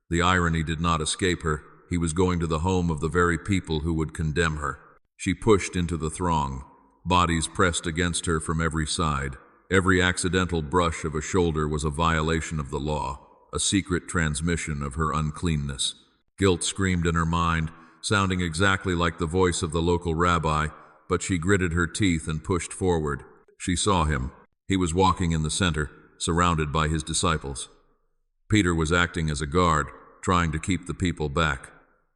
The irony did not escape her. He was going to the home of the very people who would condemn her. She pushed into the throng. Bodies pressed against her from every side. Every accidental brush of a shoulder was a violation of the law, a secret transmission of her uncleanness. Guilt screamed in her mind, sounding exactly like the voice of the local rabbi, but she gritted her teeth and pushed forward. She saw him. He was walking in the center, surrounded by his disciples. Peter was acting as a guard, trying to keep the people back,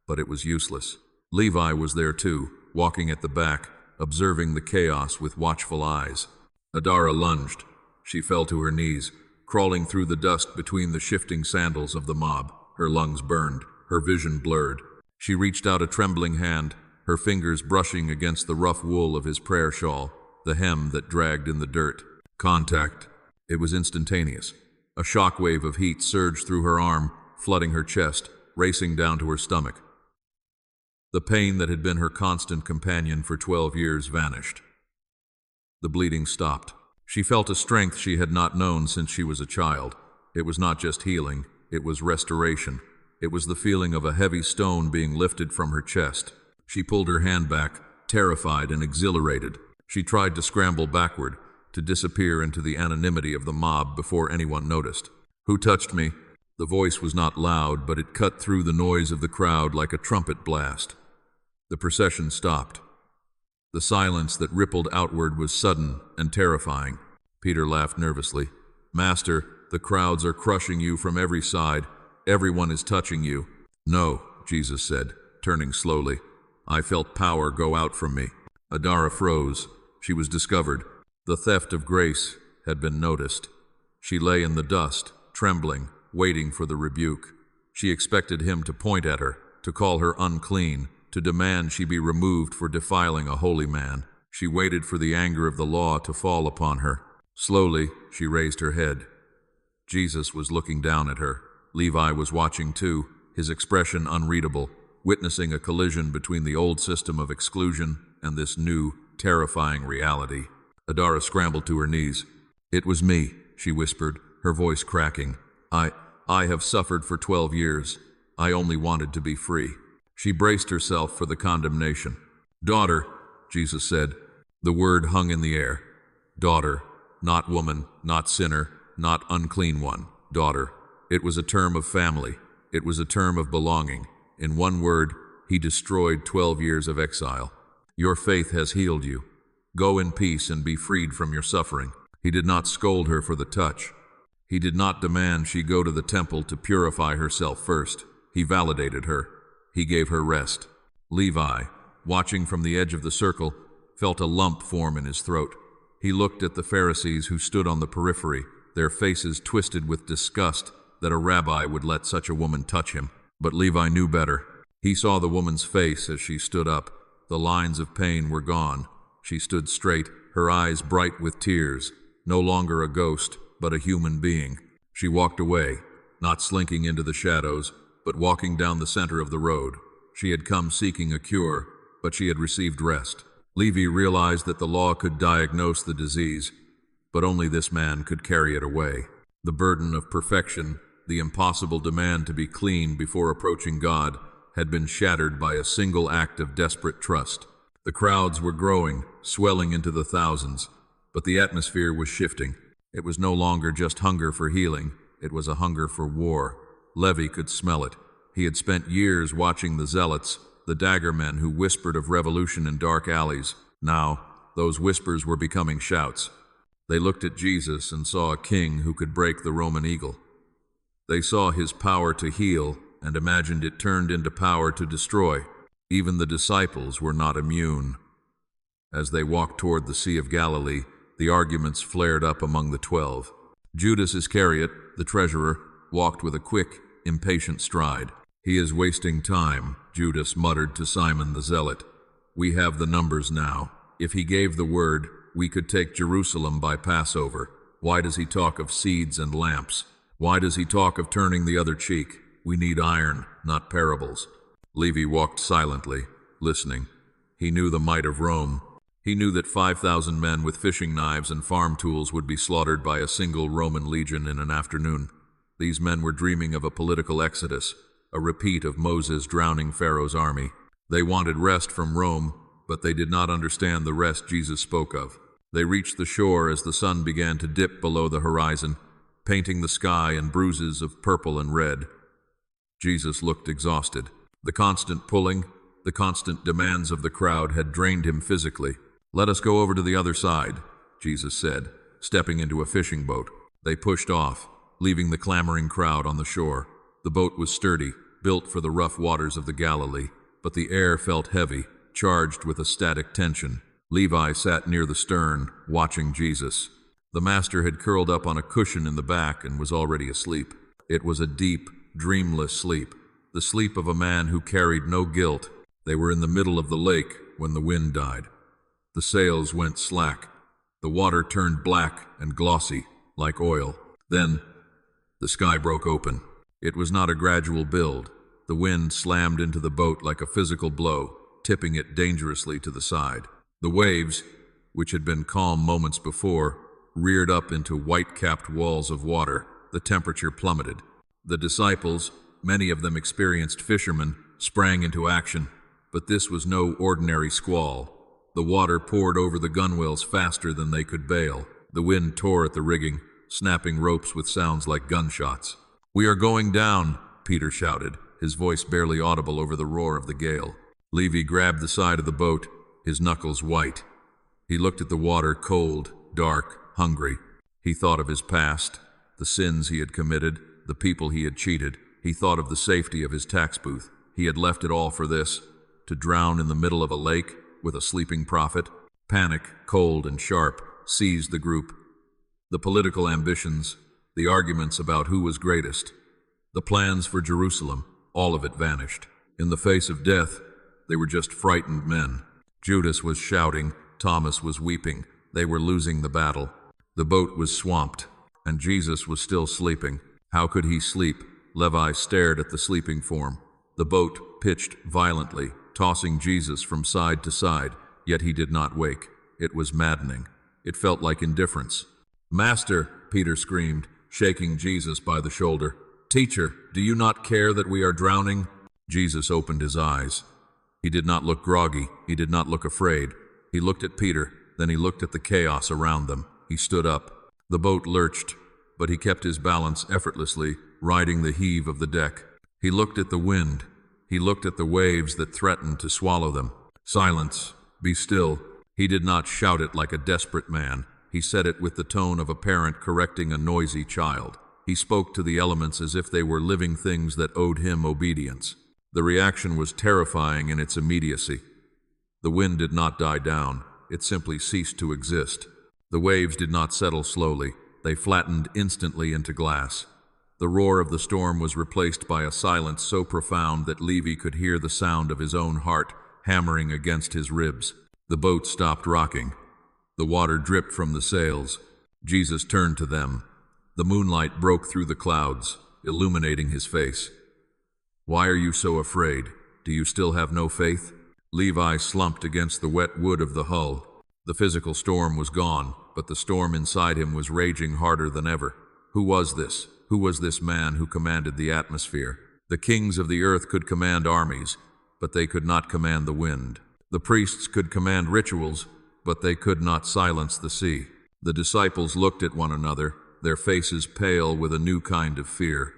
but it was useless. Levi was there too, walking at the back, observing the chaos with watchful eyes. Adara lunged. She fell to her knees, crawling through the dust between the shifting sandals of the mob. Her lungs burned, her vision blurred. She reached out a trembling hand, her fingers brushing against the rough wool of his prayer shawl, the hem that dragged in the dirt. Contact. It was instantaneous. A shockwave of heat surged through her arm, flooding her chest, racing down to her stomach. The pain that had been her constant companion for 12 years vanished. The bleeding stopped. She felt a strength she had not known since she was a child. It was not just healing, it was restoration. It was the feeling of a heavy stone being lifted from her chest. She pulled her hand back, terrified and exhilarated. She tried to scramble backward, to disappear into the anonymity of the mob before anyone noticed. "Who touched me?" The voice was not loud, but it cut through the noise of the crowd like a trumpet blast. The procession stopped. The silence that rippled outward was sudden and terrifying. Peter laughed nervously. "Master, the crowds are crushing you from every side. Everyone is touching you." "No," Jesus said, turning slowly. "I felt power go out from me." Adara froze. She was discovered. The theft of grace had been noticed. She lay in the dust, trembling, waiting for the rebuke. She expected him to point at her, to call her unclean, to demand she be removed for defiling a holy man. She waited for the anger of the law to fall upon her. Slowly, she raised her head. Jesus was looking down at her. Levi was watching too, his expression unreadable, witnessing a collision between the old system of exclusion and this new, terrifying reality. Adara scrambled to her knees. "It was me," she whispered, her voice cracking. I have suffered for 12 years. I only wanted to be free." She braced herself for the condemnation. "Daughter," Jesus said. The word hung in the air. Daughter, not woman, not sinner, not unclean one. Daughter. It was a term of family. It was a term of belonging. In one word, he destroyed 12 years of exile. "Your faith has healed you. Go in peace and be freed from your suffering." He did not scold her for the touch. He did not demand she go to the temple to purify herself first. He validated her. He gave her rest. Levi, watching from the edge of the circle, felt a lump form in his throat. He looked at the Pharisees who stood on the periphery, their faces twisted with disgust that a rabbi would let such a woman touch him. But Levi knew better. He saw the woman's face as she stood up. The lines of pain were gone. She stood straight, her eyes bright with tears, no longer a ghost, but a human being. She walked away, not slinking into the shadows, but walking down the center of the road. She had come seeking a cure, but she had received rest. Levi realized that the law could diagnose the disease, but only this man could carry it away. The burden of perfection, the impossible demand to be clean before approaching God, had been shattered by a single act of desperate trust. The crowds were growing, swelling into the thousands, but the atmosphere was shifting. It was no longer just hunger for healing, it was a hunger for war. Levi could smell it. He had spent years watching the zealots, the dagger men who whispered of revolution in dark alleys. Now, those whispers were becoming shouts. They looked at Jesus and saw a king who could break the Roman eagle. They saw his power to heal and imagined it turned into power to destroy. Even the disciples were not immune. As they walked toward the Sea of Galilee, the arguments flared up among the 12. Judas Iscariot, the treasurer, walked with a quick, impatient stride. "He is wasting time," Judas muttered to Simon the Zealot. "We have the numbers now. If he gave the word, we could take Jerusalem by Passover. Why does he talk of seeds and lamps? Why does he talk of turning the other cheek? We need iron, not parables." Levi walked silently, listening. He knew the might of Rome. He knew that 5,000 men with fishing knives and farm tools would be slaughtered by a single Roman legion in an afternoon. These men were dreaming of a political exodus, a repeat of Moses drowning Pharaoh's army. They wanted rest from Rome, but they did not understand the rest Jesus spoke of. They reached the shore as the sun began to dip below the horizon, painting the sky in bruises of purple and red. Jesus looked exhausted. The constant pulling, the constant demands of the crowd had drained him physically. "Let us go over to the other side," Jesus said, stepping into a fishing boat. They pushed off, leaving the clamoring crowd on the shore. The boat was sturdy, built for the rough waters of the Galilee, but the air felt heavy, charged with a static tension. Levi sat near the stern, watching Jesus. The master had curled up on a cushion in the back and was already asleep. It was a deep, dreamless sleep, the sleep of a man who carried no guilt. They were in the middle of the lake when the wind died. The sails went slack. The water turned black and glossy, like oil. Then, the sky broke open. It was not a gradual build. The wind slammed into the boat like a physical blow, tipping it dangerously to the side. The waves, which had been calm moments before, reared up into white-capped walls of water. The temperature plummeted. The disciples, many of them experienced fishermen, sprang into action. But this was no ordinary squall. The water poured over the gunwales faster than they could bail. The wind tore at the rigging, snapping ropes with sounds like gunshots. "We are going down," Peter shouted, his voice barely audible over the roar of the gale. Levi grabbed the side of the boat, his knuckles white. He looked at the water, cold, dark, hungry. He thought of his past, the sins he had committed, the people he had cheated. He thought of the safety of his tax booth. He had left it all for this, to drown in the middle of a lake with a sleeping prophet. Panic, cold and sharp, seized the group. The political ambitions, the arguments about who was greatest, the plans for Jerusalem, all of it vanished. In the face of death, they were just frightened men. Judas was shouting, Thomas was weeping. They were losing the battle. The boat was swamped, and Jesus was still sleeping. How could he sleep? Levi stared at the sleeping form. The boat pitched violently, tossing Jesus from side to side, yet he did not wake. It was maddening. It felt like indifference. "Master," Peter screamed, shaking Jesus by the shoulder. "Teacher, do you not care that we are drowning?" Jesus opened his eyes. He did not look groggy. He did not look afraid. He looked at Peter, then he looked at the chaos around them. He stood up. The boat lurched, but he kept his balance effortlessly, riding the heave of the deck. He looked at the wind. He looked at the waves that threatened to swallow them. "Silence. Be still." He did not shout it like a desperate man. He said it with the tone of a parent correcting a noisy child. He spoke to the elements as if they were living things that owed him obedience. The reaction was terrifying in its immediacy. The wind did not die down. It simply ceased to exist. The waves did not settle slowly. They flattened instantly into glass. The roar of the storm was replaced by a silence so profound that Levi could hear the sound of his own heart hammering against his ribs. The boat stopped rocking. The water dripped from the sails. Jesus turned to them. The moonlight broke through the clouds, illuminating his face. "Why are you so afraid? Do you still have no faith?" Levi slumped against the wet wood of the hull. The physical storm was gone, but the storm inside him was raging harder than ever. Who was this? Who was this man who commanded the atmosphere? The kings of the earth could command armies, but they could not command the wind. The priests could command rituals, but they could not silence the sea. The disciples looked at one another, their faces pale with a new kind of fear.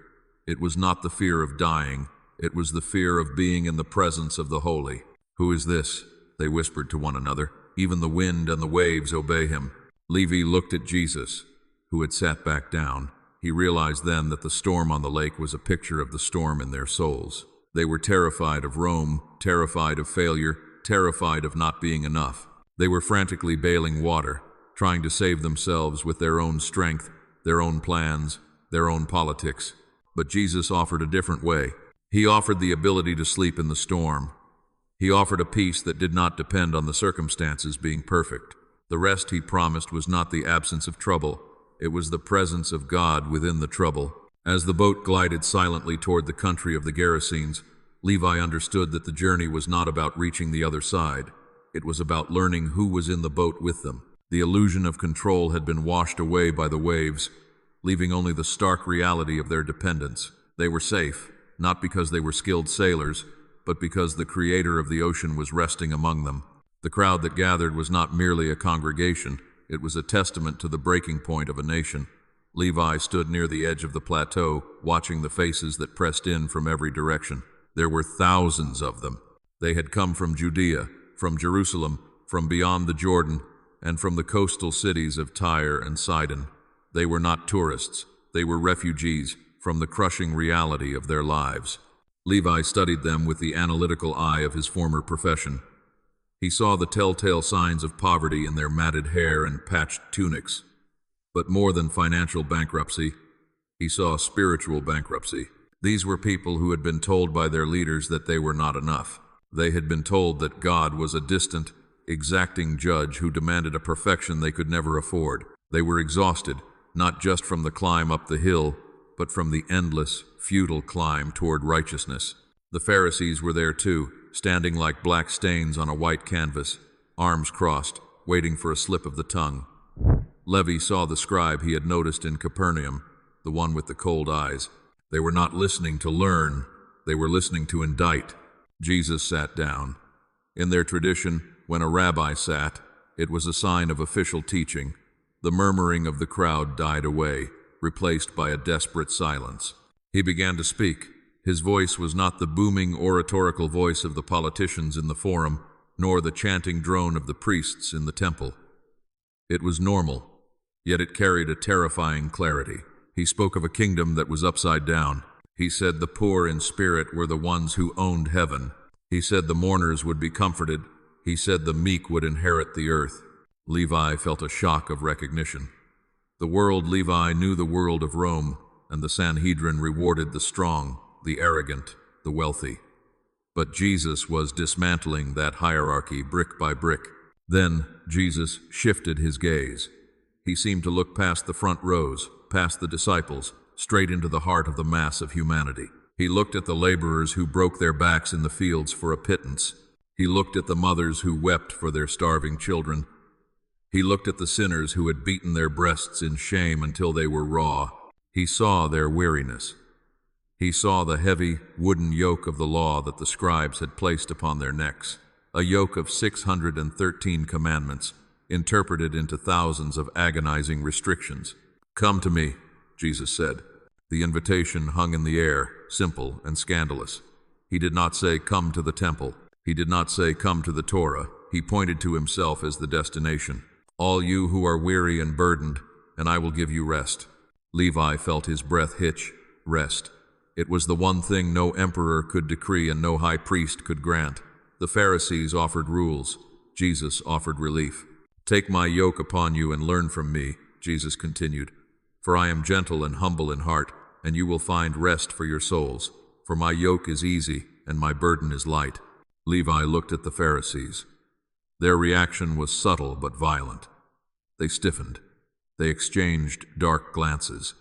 It was not the fear of dying, it was the fear of being in the presence of the holy. "Who is this?" they whispered to one another. "Even the wind and the waves obey him." Levi looked at Jesus, who had sat back down. He realized then that the storm on the lake was a picture of the storm in their souls. They were terrified of Rome, terrified of failure, terrified of not being enough. They were frantically bailing water, trying to save themselves with their own strength, their own plans, their own politics. But Jesus offered a different way. He offered the ability to sleep in the storm. He offered a peace that did not depend on the circumstances being perfect. The rest he promised was not the absence of trouble. It was the presence of God within the trouble. As the boat glided silently toward the country of the Gerasenes, Levi understood that the journey was not about reaching the other side. It was about learning who was in the boat with them. The illusion of control had been washed away by the waves, leaving only the stark reality of their dependence. They were safe, not because they were skilled sailors, but because the creator of the ocean was resting among them. The crowd that gathered was not merely a congregation, it was a testament to the breaking point of a nation. Levi stood near the edge of the plateau, watching the faces that pressed in from every direction. There were thousands of them. They had come from Judea, from Jerusalem, from beyond the Jordan, and from the coastal cities of Tyre and Sidon. They were not tourists, they were refugees from the crushing reality of their lives. Levi studied them with the analytical eye of his former profession. He saw the telltale signs of poverty in their matted hair and patched tunics. But more than financial bankruptcy, he saw spiritual bankruptcy. These were people who had been told by their leaders that they were not enough. They had been told that God was a distant, exacting judge who demanded a perfection they could never afford. They were exhausted, not just from the climb up the hill, but from the endless, futile climb toward righteousness. The Pharisees were there too, standing like black stains on a white canvas, arms crossed, waiting for a slip of the tongue. Levi saw the scribe he had noticed in Capernaum, the one with the cold eyes. They were not listening to learn, they were listening to indict. Jesus sat down. In their tradition, when a rabbi sat, it was a sign of official teaching. The murmuring of the crowd died away, replaced by a desperate silence. He began to speak. His voice was not the booming oratorical voice of the politicians in the forum, nor the chanting drone of the priests in the temple. It was normal, yet it carried a terrifying clarity. He spoke of a kingdom that was upside down. He said the poor in spirit were the ones who owned heaven. He said the mourners would be comforted. He said the meek would inherit the earth. Levi felt a shock of recognition. The world Levi knew the world of Rome, and the Sanhedrin rewarded the strong, the arrogant, the wealthy. But Jesus was dismantling that hierarchy brick by brick. Then Jesus shifted his gaze. He seemed to look past the front rows, past the disciples, straight into the heart of the mass of humanity. He looked at the laborers who broke their backs in the fields for a pittance. He looked at the mothers who wept for their starving children. He looked at the sinners who had beaten their breasts in shame until they were raw. He saw their weariness. He saw the heavy, wooden yoke of the law that the scribes had placed upon their necks, a yoke of 613 commandments, interpreted into thousands of agonizing restrictions. "Come to me," Jesus said. The invitation hung in the air, simple and scandalous. He did not say, "Come to the temple." He did not say, "Come to the Torah." He pointed to himself as the destination. "All you who are weary and burdened, and I will give you rest." Levi felt his breath hitch. Rest. It was the one thing no emperor could decree and no high priest could grant. The Pharisees offered rules. Jesus offered relief. "Take my yoke upon you and learn from me," Jesus continued, "for I am gentle and humble in heart, and you will find rest for your souls. For my yoke is easy, and my burden is light." Levi looked at the Pharisees. Their reaction was subtle but violent. They stiffened. They exchanged dark glances.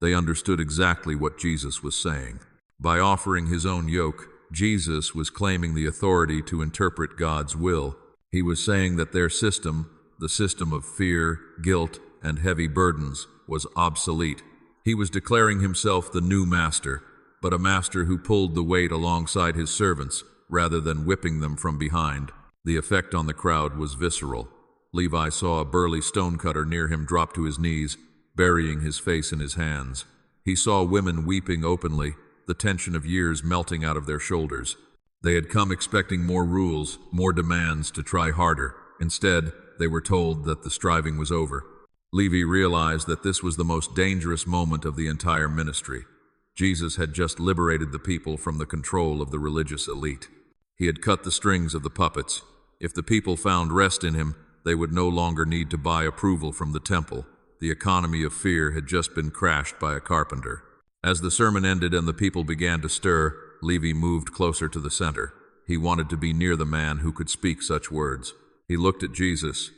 They understood exactly what Jesus was saying. By offering his own yoke, Jesus was claiming the authority to interpret God's will. He was saying that their system, the system of fear, guilt, and heavy burdens, was obsolete. He was declaring himself the new master, but a master who pulled the weight alongside his servants rather than whipping them from behind. The effect on the crowd was visceral. Levi saw a burly stonecutter near him drop to his knees, burying his face in his hands. He saw women weeping openly, the tension of years melting out of their shoulders. They had come expecting more rules, more demands, to try harder. Instead, they were told that the striving was over. Levi realized that this was the most dangerous moment of the entire ministry. Jesus had just liberated the people from the control of the religious elite. He had cut the strings of the puppets. If the people found rest in him, they would no longer need to buy approval from the temple. The economy of fear had just been crashed by a carpenter. As the sermon ended and the people began to stir, Levi moved closer to the center. He wanted to be near the man who could speak such words. He looked at Jesus,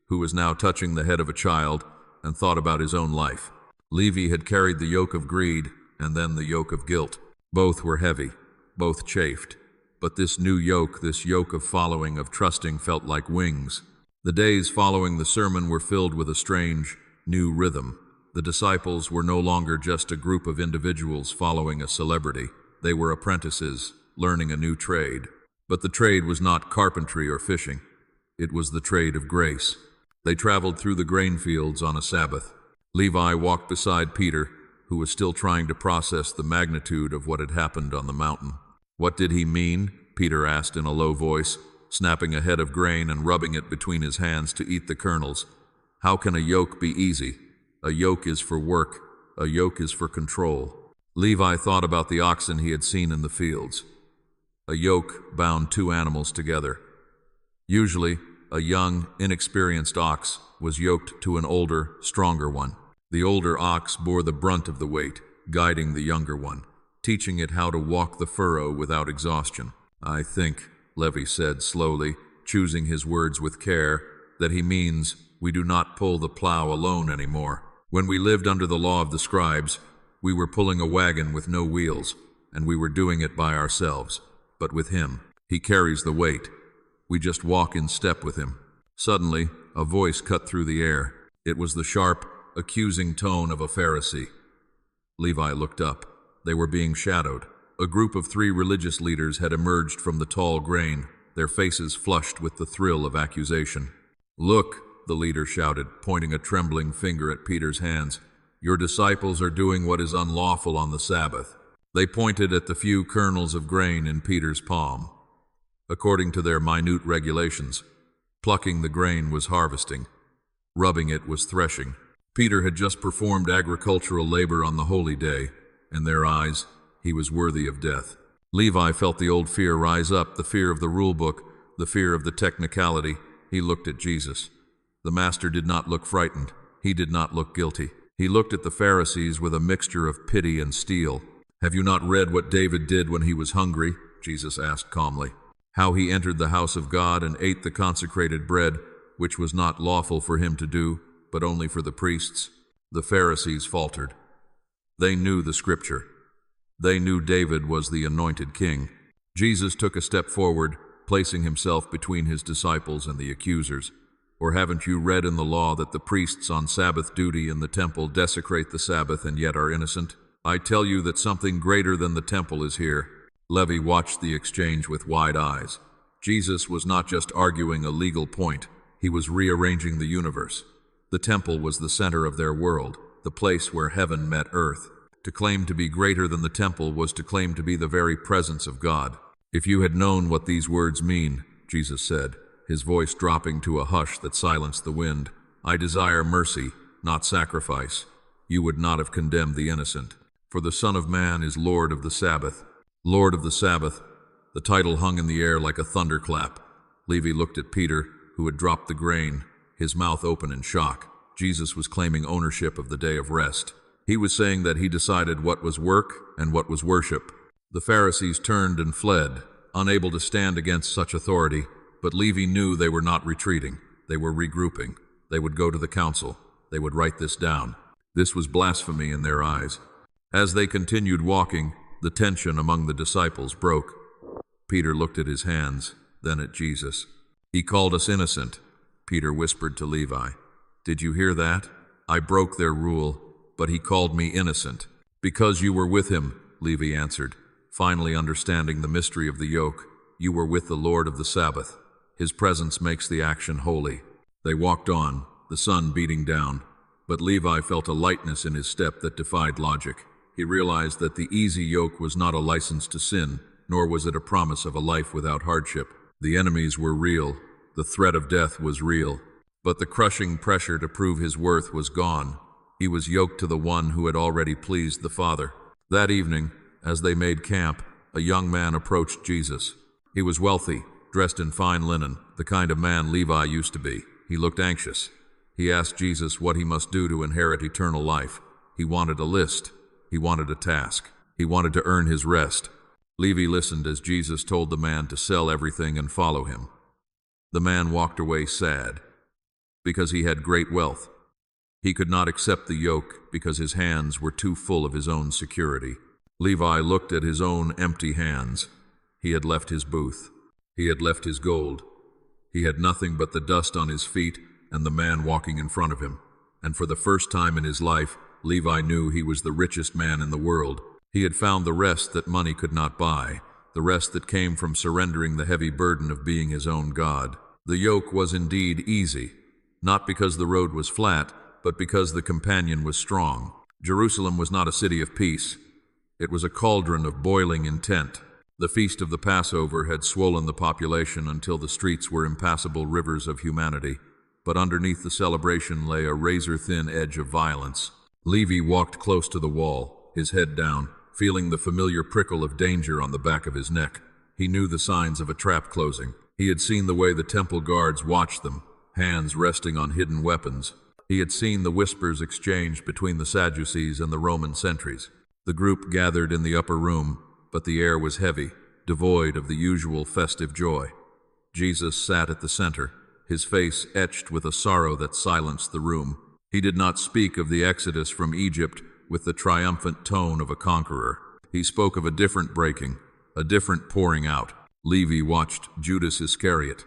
who was now touching the head of a child, and thought about his own life. Levi had carried the yoke of greed and then the yoke of guilt. Both were heavy, both chafed. But this new yoke, this yoke of following, of trusting, felt like wings. The days following the sermon were filled with a strange, new rhythm. The disciples were no longer just a group of individuals following a celebrity. They were apprentices, learning a new trade. But the trade was not carpentry or fishing. It was the trade of grace. They traveled through the grain fields on a Sabbath. Levi walked beside Peter, who was still trying to process the magnitude of what had happened on the mountain. "What did he mean?" Peter asked in a low voice, snapping a head of grain and rubbing it between his hands to eat the kernels. "How can a yoke be easy? A yoke is for work. A yoke is for control." Levi thought about the oxen he had seen in the fields. A yoke bound two animals together. Usually, a young, inexperienced ox was yoked to an older, stronger one. The older ox bore the brunt of the weight, guiding the younger one, teaching it how to walk the furrow without exhaustion. "I think," Levi said slowly, choosing his words with care, "that he means we do not pull the plow alone anymore. When we lived under the law of the scribes, we were pulling a wagon with no wheels, and we were doing it by ourselves. But with him, he carries the weight. We just walk in step with him." Suddenly, a voice cut through the air. It was the sharp, accusing tone of a Pharisee. Levi looked up. They were being shadowed. A group of 3 religious leaders had emerged from the tall grain, their faces flushed with the thrill of accusation. "Look," the leader shouted, pointing a trembling finger at Peter's hands. "Your disciples are doing what is unlawful on the Sabbath." They pointed at the few kernels of grain in Peter's palm. According to their minute regulations, plucking the grain was harvesting. Rubbing it was threshing. Peter had just performed agricultural labor on the holy day. In their eyes, he was worthy of death. Levi felt the old fear rise up, the fear of the rule book, the fear of the technicality. He looked at Jesus. The master did not look frightened. He did not look guilty. He looked at the Pharisees with a mixture of pity and steel. "Have you not read what David did when he was hungry?" Jesus asked calmly. "How he entered the house of God and ate the consecrated bread, which was not lawful for him to do, but only for the priests." The Pharisees faltered. They knew the scripture. They knew David was the anointed king. Jesus took a step forward, placing himself between his disciples and the accusers. "Or haven't you read in the law that the priests on Sabbath duty in the temple desecrate the Sabbath and yet are innocent? I tell you that something greater than the temple is here." Levi watched the exchange with wide eyes. Jesus was not just arguing a legal point. He was rearranging the universe. The temple was the center of their world, the place where heaven met earth. To claim to be greater than the temple was to claim to be the very presence of God. "If you had known what these words mean," Jesus said, his voice dropping to a hush that silenced the wind, "I desire mercy, not sacrifice. You would not have condemned the innocent. For the Son of Man is Lord of the Sabbath." Lord of the Sabbath. The title hung in the air like a thunderclap. Levi looked at Peter, who had dropped the grain, his mouth open in shock. Jesus was claiming ownership of the day of rest. He was saying that he decided what was work and what was worship. The Pharisees turned and fled, unable to stand against such authority, but Levi knew they were not retreating. They were regrouping. They would go to the council. They would write this down. This was blasphemy in their eyes. As they continued walking, the tension among the disciples broke. Peter looked at his hands, then at Jesus. "He called us innocent," Peter whispered to Levi. "Did you hear that? I broke their rule, but he called me innocent." "Because you were with him," Levi answered, finally understanding the mystery of the yoke. "You were with the Lord of the Sabbath. His presence makes the action holy." They walked on, the sun beating down, but Levi felt a lightness in his step that defied logic. He realized that the easy yoke was not a license to sin, nor was it a promise of a life without hardship. The enemies were real. The threat of death was real. But the crushing pressure to prove his worth was gone. He was yoked to the one who had already pleased the Father. That evening, as they made camp, a young man approached Jesus. He was wealthy, dressed in fine linen, the kind of man Levi used to be. He looked anxious. He asked Jesus what he must do to inherit eternal life. He wanted a list. He wanted a task. He wanted to earn his rest. Levi listened as Jesus told the man to sell everything and follow him. The man walked away sad, because he had great wealth. He could not accept the yoke because his hands were too full of his own security. Levi looked at his own empty hands. He had left his booth. He had left his gold. He had nothing but the dust on his feet and the man walking in front of him. And for the first time in his life, Levi knew he was the richest man in the world. He had found the rest that money could not buy, the rest that came from surrendering the heavy burden of being his own God. The yoke was indeed easy, not because the road was flat, but because the companion was strong. Jerusalem was not a city of peace. It was a cauldron of boiling intent. The feast of the Passover had swollen the population until the streets were impassable rivers of humanity, but underneath the celebration lay a razor-thin edge of violence. Levi walked close to the wall, his head down, feeling the familiar prickle of danger on the back of his neck. He knew the signs of a trap closing. He had seen the way the temple guards watched them, hands resting on hidden weapons. He had seen the whispers exchanged between the Sadducees and the Roman sentries. The group gathered in the upper room, but the air was heavy, devoid of the usual festive joy. Jesus sat at the center, his face etched with a sorrow that silenced the room. He did not speak of the exodus from Egypt with the triumphant tone of a conqueror. He spoke of a different breaking, a different pouring out. Levi watched Judas Iscariot.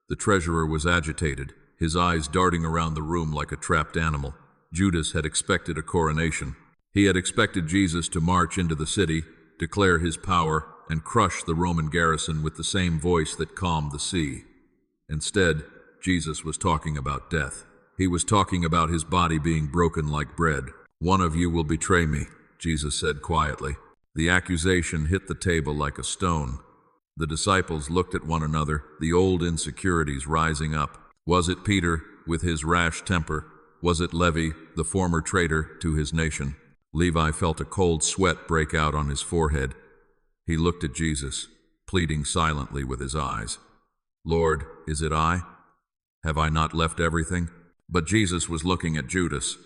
The treasurer was agitated, his eyes darting around the room like a trapped animal. Judas had expected a coronation. He had expected Jesus to march into the city, declare his power, and crush the Roman garrison with the same voice that calmed the sea. Instead, Jesus was talking about death. He was talking about his body being broken like bread. "One of you will betray me," Jesus said quietly. The accusation hit the table like a stone. The disciples looked at one another, the old insecurities rising up. Was it Peter, with his rash temper? Was it Levi, the former traitor to his nation? Levi felt a cold sweat break out on his forehead. He looked at Jesus, pleading silently with his eyes. "Lord, is it I? Have I not left everything?" But Jesus was looking at Judas.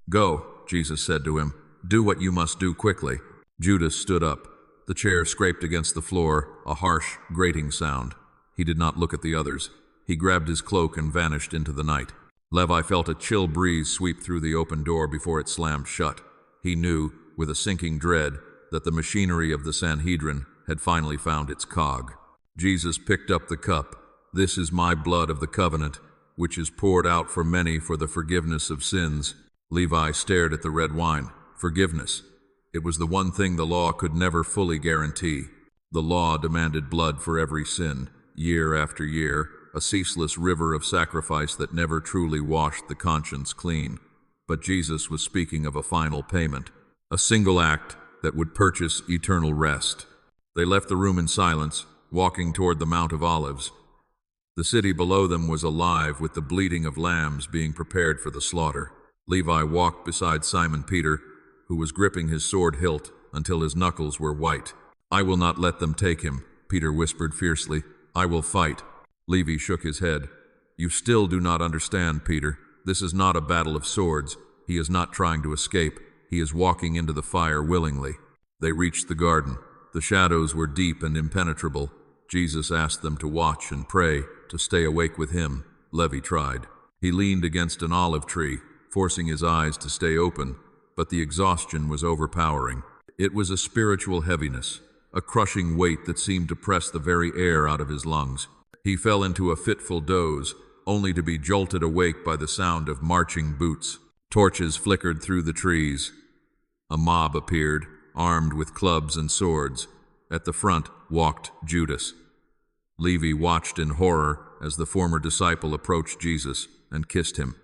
"Go," Jesus said to him. "Do what you must do quickly." Judas stood up. The chair scraped against the floor, a harsh, grating sound. He did not look at the others. He grabbed his cloak and vanished into the night. Levi felt a chill breeze sweep through the open door before it slammed shut. He knew, with a sinking dread, that the machinery of the Sanhedrin had finally found its cog. Jesus picked up the cup. "This is my blood of the covenant, which is poured out for many for the forgiveness of sins." Levi stared at the red wine. Forgiveness. It was the one thing the law could never fully guarantee. The law demanded blood for every sin, year after year, a ceaseless river of sacrifice that never truly washed the conscience clean. But Jesus was speaking of a final payment, a single act that would purchase eternal rest. They left the room in silence, walking toward the Mount of Olives. The city below them was alive with the bleating of lambs being prepared for the slaughter. Levi walked beside Simon Peter, who was gripping his sword hilt until his knuckles were white. "I will not let them take him," Peter whispered fiercely. "I will fight." Levi shook his head. "You still do not understand, Peter. This is not a battle of swords. He is not trying to escape. He is walking into the fire willingly. They reached the garden. The shadows were deep and impenetrable. Jesus asked them to watch and pray, to stay awake with him. Levi tried. He leaned against an olive tree, forcing his eyes to stay open, but the exhaustion was overpowering. It was a spiritual heaviness, a crushing weight that seemed to press the very air out of his lungs. He fell into a fitful doze, only to be jolted awake by the sound of marching boots. Torches flickered through the trees. A mob appeared, armed with clubs and swords. At the front walked Judas. Levi watched in horror as the former disciple approached Jesus and kissed him.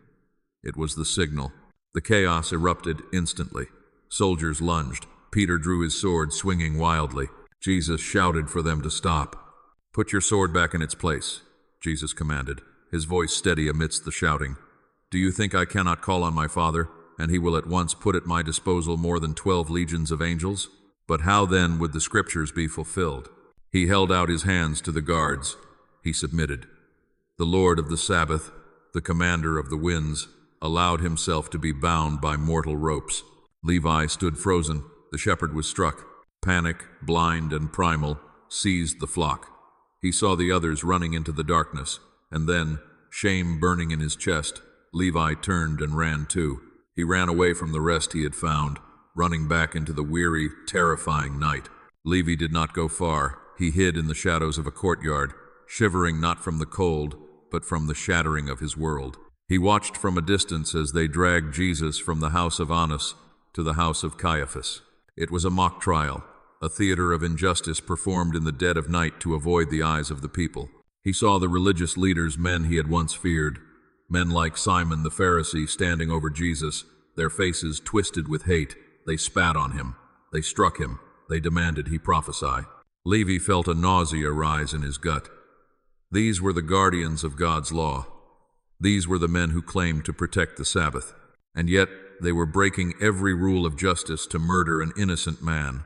It was the signal. The chaos erupted instantly. Soldiers lunged. Peter drew his sword, swinging wildly. Jesus shouted for them to stop. "Put your sword back in its place," Jesus commanded, his voice steady amidst the shouting. "Do you think I cannot call on my Father, and he will at once put at my disposal more than 12 legions of angels? But how then would the scriptures be fulfilled?" He held out his hands to the guards. He submitted. The Lord of the Sabbath, the commander of the winds, allowed himself to be bound by mortal ropes. Levi stood frozen. The shepherd was struck. Panic, blind and primal, seized the flock. He saw the others running into the darkness, and then, shame burning in his chest, Levi turned and ran too. He ran away from the rest he had found, running back into the weary, terrifying night. Levi did not go far. He hid in the shadows of a courtyard, shivering not from the cold, but from the shattering of his world. He watched from a distance as they dragged Jesus from the house of Annas to the house of Caiaphas. It was a mock trial, a theater of injustice performed in the dead of night to avoid the eyes of the people. He saw the religious leaders, men he had once feared, men like Simon the Pharisee standing over Jesus, their faces twisted with hate. They spat on him. They struck him. They demanded he prophesy. Levi felt a nausea rise in his gut. These were the guardians of God's law. These were the men who claimed to protect the Sabbath. And yet they were breaking every rule of justice to murder an innocent man.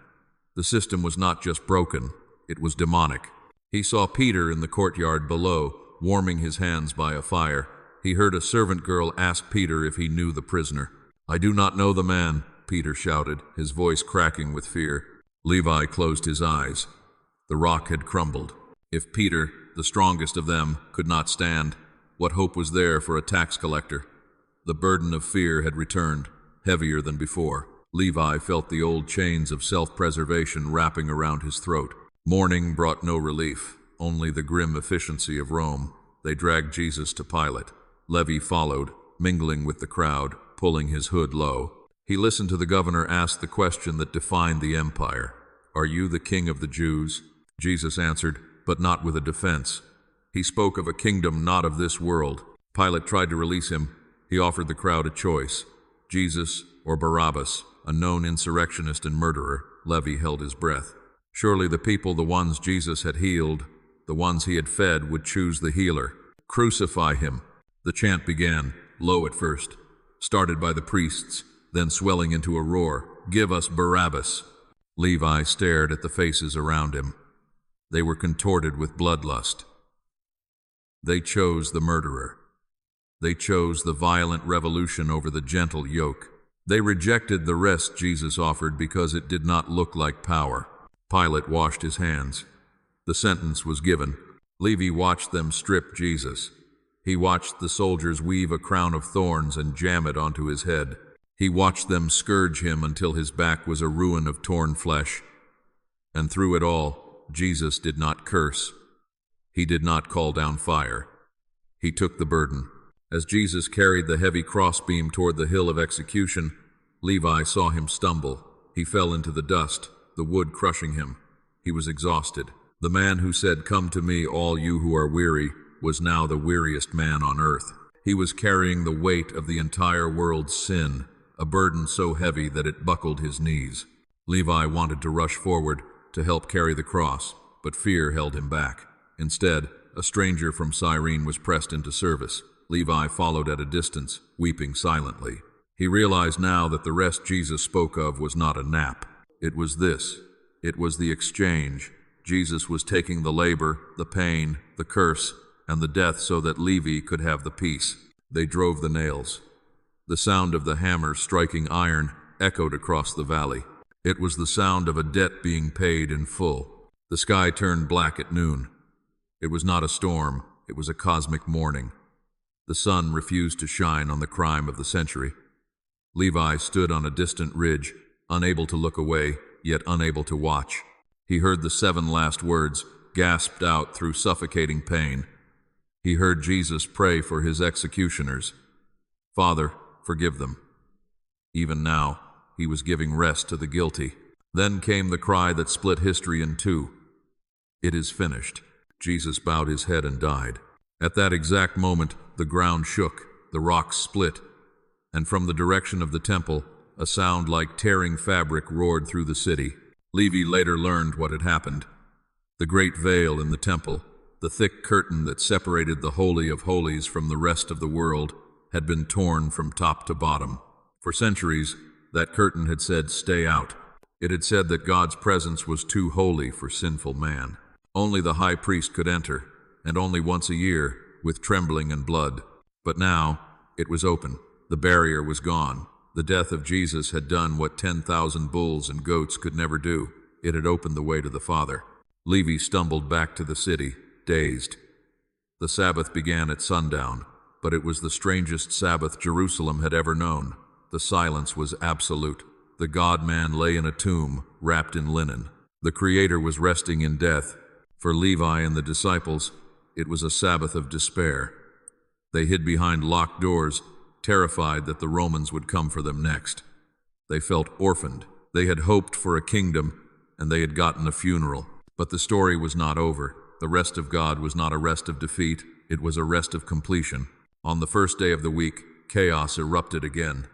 The system was not just broken, it was demonic. He saw Peter in the courtyard below, warming his hands by a fire. He heard a servant girl ask Peter if he knew the prisoner. "I do not know the man," Peter shouted, his voice cracking with fear. Levi closed his eyes. The rock had crumbled. If Peter, the strongest of them, could not stand, what hope was there for a tax collector? The burden of fear had returned, heavier than before. Levi felt the old chains of self-preservation wrapping around his throat. Mourning brought no relief, only the grim efficiency of Rome. They dragged Jesus to Pilate. Levi followed, mingling with the crowd, pulling his hood low. He listened to the governor ask the question that defined the empire. "Are you the king of the Jews?" Jesus answered, but not with a defense. He spoke of a kingdom not of this world. Pilate tried to release him. He offered the crowd a choice: Jesus or Barabbas, a known insurrectionist and murderer. Levi held his breath. Surely the people, the ones Jesus had healed, the ones he had fed, would choose the healer. "Crucify him." The chant began, low at first, started by the priests, then swelling into a roar. "Give us Barabbas." Levi stared at the faces around him. They were contorted with bloodlust. They chose the murderer. They chose the violent revolution over the gentle yoke. They rejected the rest Jesus offered because it did not look like power. Pilate washed his hands. The sentence was given. Levi watched them strip Jesus. He watched the soldiers weave a crown of thorns and jam it onto his head. He watched them scourge him until his back was a ruin of torn flesh. And through it all, Jesus did not curse. He did not call down fire. He took the burden. As Jesus carried the heavy crossbeam toward the hill of execution, Levi saw him stumble. He fell into the dust, the wood crushing him. He was exhausted. The man who said, "Come to me, all you who are weary," was now the weariest man on earth. He was carrying the weight of the entire world's sin, a burden so heavy that it buckled his knees. Levi wanted to rush forward to help carry the cross, but fear held him back. Instead, a stranger from Cyrene was pressed into service. Levi followed at a distance, weeping silently. He realized now that the rest Jesus spoke of was not a nap. It was this. It was the exchange. Jesus was taking the labor, the pain, the curse, and the death so that Levi could have the peace. They drove the nails. The sound of the hammer striking iron echoed across the valley. It was the sound of a debt being paid in full. The sky turned black at noon. It was not a storm, it was a cosmic mourning. The sun refused to shine on the crime of the century. Levi stood on a distant ridge, unable to look away, yet unable to watch. He heard the 7 last words, gasped out through suffocating pain. He heard Jesus pray for his executioners. Father, forgive them. Even now, he was giving rest to the guilty. Then came the cry that split history in two. It is finished. Jesus bowed his head and died. At that exact moment, the ground shook, the rocks split, and from the direction of the temple, a sound like tearing fabric roared through the city. Levi later learned what had happened. The great veil in the temple, the thick curtain that separated the Holy of Holies from the rest of the world, had been torn from top to bottom. For centuries, that curtain had said, "Stay out." It had said that God's presence was too holy for sinful man. Only the high priest could enter, and only once a year, with trembling and blood. But now, it was open. The barrier was gone. The death of Jesus had done what 10,000 bulls and goats could never do. It had opened the way to the Father. Levi stumbled back to the city, dazed. The Sabbath began at sundown, but it was the strangest Sabbath Jerusalem had ever known. The silence was absolute. The God-man lay in a tomb, wrapped in linen. The Creator was resting in death. For Levi and the disciples, it was a Sabbath of despair. They hid behind locked doors, terrified that the Romans would come for them next. They felt orphaned. They had hoped for a kingdom, and they had gotten a funeral. But the story was not over. The rest of God was not a rest of defeat. It was a rest of completion. On the first day of the week, chaos erupted again.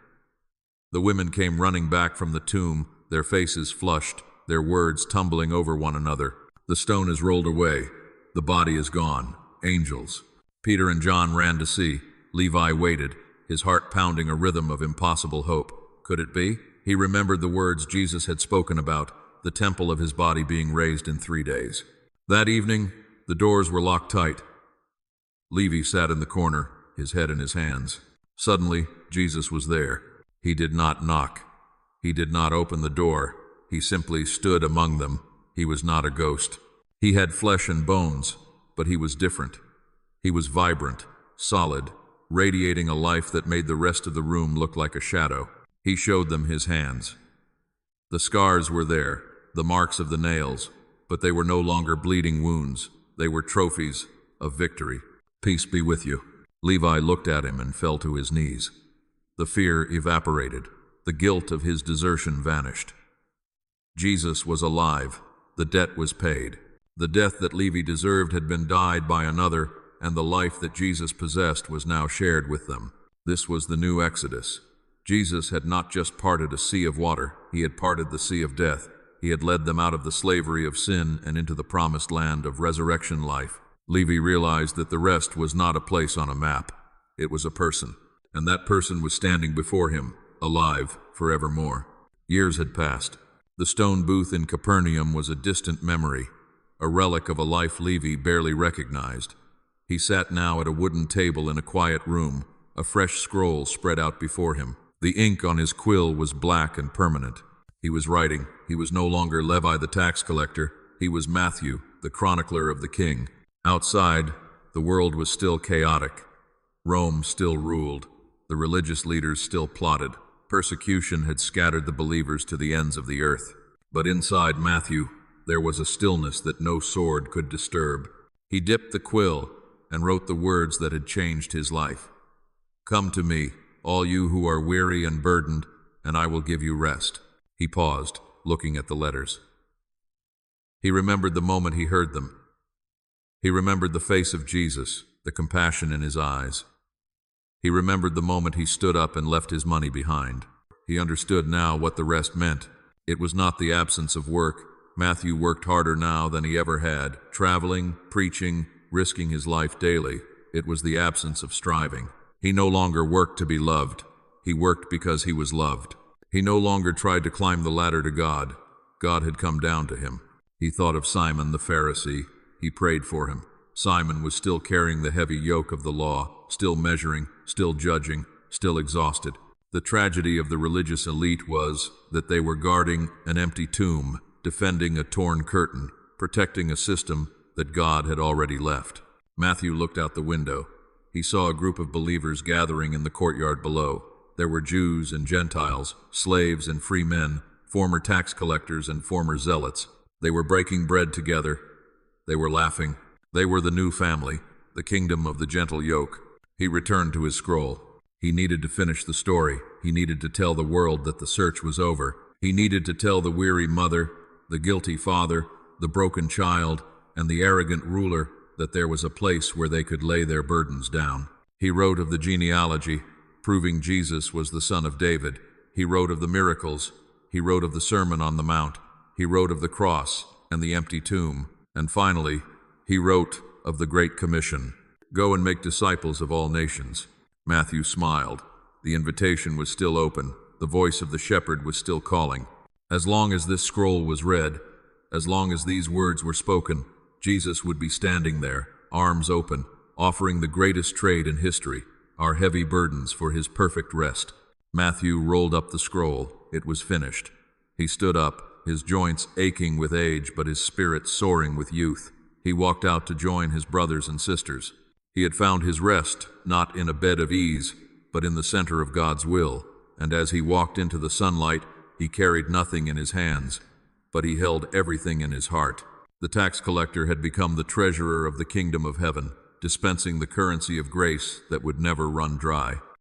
The women came running back from the tomb, their faces flushed, their words tumbling over one another. The stone is rolled away. The body is gone. Angels. Peter and John ran to see. Levi waited, his heart pounding a rhythm of impossible hope. Could it be? He remembered the words Jesus had spoken about, the temple of his body being raised in 3 days. That evening, the doors were locked tight. Levi sat in the corner, his head in his hands. Suddenly, Jesus was there. He did not knock. He did not open the door. He simply stood among them. He was not a ghost. He had flesh and bones, but he was different. He was vibrant, solid, radiating a life that made the rest of the room look like a shadow. He showed them his hands. The scars were there, the marks of the nails, but they were no longer bleeding wounds. They were trophies of victory. Peace be with you. Levi looked at him and fell to his knees. The fear evaporated. The guilt of his desertion vanished. Jesus was alive. The debt was paid. The death that Levi deserved had been died by another, and the life that Jesus possessed was now shared with them. This was the new Exodus. Jesus had not just parted a sea of water, he had parted the sea of death. He had led them out of the slavery of sin and into the promised land of resurrection life. Levi realized that the rest was not a place on a map. It was a person, and that person was standing before him, alive forevermore. Years had passed. The stone booth in Capernaum was a distant memory, a relic of a life Levi barely recognized. He sat now at a wooden table in a quiet room, a fresh scroll spread out before him. The ink on his quill was black and permanent. He was writing. He was no longer Levi the tax collector. He was Matthew, the chronicler of the king. Outside, the world was still chaotic. Rome still ruled. The religious leaders still plotted. Persecution had scattered the believers to the ends of the earth. But inside Matthew, there was a stillness that no sword could disturb. He dipped the quill and wrote the words that had changed his life. "Come to me, all you who are weary and burdened, and I will give you rest." He paused, looking at the letters. He remembered the moment he heard them. He remembered the face of Jesus, the compassion in his eyes. He remembered the moment he stood up and left his money behind. He understood now what the rest meant. It was not the absence of work. Matthew worked harder now than he ever had, traveling, preaching, risking his life daily. It was the absence of striving. He no longer worked to be loved. He worked because he was loved. He no longer tried to climb the ladder to God. God had come down to him. He thought of Simon the Pharisee. He prayed for him. Simon was still carrying the heavy yoke of the law, still measuring, still judging, still exhausted. The tragedy of the religious elite was that they were guarding an empty tomb, defending a torn curtain, protecting a system that God had already left. Matthew looked out the window. He saw a group of believers gathering in the courtyard below. There were Jews and Gentiles, slaves and free men, former tax collectors and former zealots. They were breaking bread together. They were laughing. They were the new family, the kingdom of the gentle yoke. He returned to his scroll. He needed to finish the story. He needed to tell the world that the search was over. He needed to tell the weary mother, the guilty father, the broken child, and the arrogant ruler that there was a place where they could lay their burdens down. He wrote of the genealogy, proving Jesus was the son of David. He wrote of the miracles. He wrote of the Sermon on the Mount. He wrote of the cross and the empty tomb. And finally, he wrote of the Great Commission. Go and make disciples of all nations. Matthew smiled. The invitation was still open. The voice of the shepherd was still calling. As long as this scroll was read, as long as these words were spoken, Jesus would be standing there, arms open, offering the greatest trade in history, our heavy burdens for his perfect rest. Matthew rolled up the scroll. It was finished. He stood up, his joints aching with age, but his spirit soaring with youth. He walked out to join his brothers and sisters. He had found his rest, not in a bed of ease, but in the center of God's will. And as he walked into the sunlight, he carried nothing in his hands, but he held everything in his heart. The tax collector had become the treasurer of the kingdom of heaven, dispensing the currency of grace that would never run dry.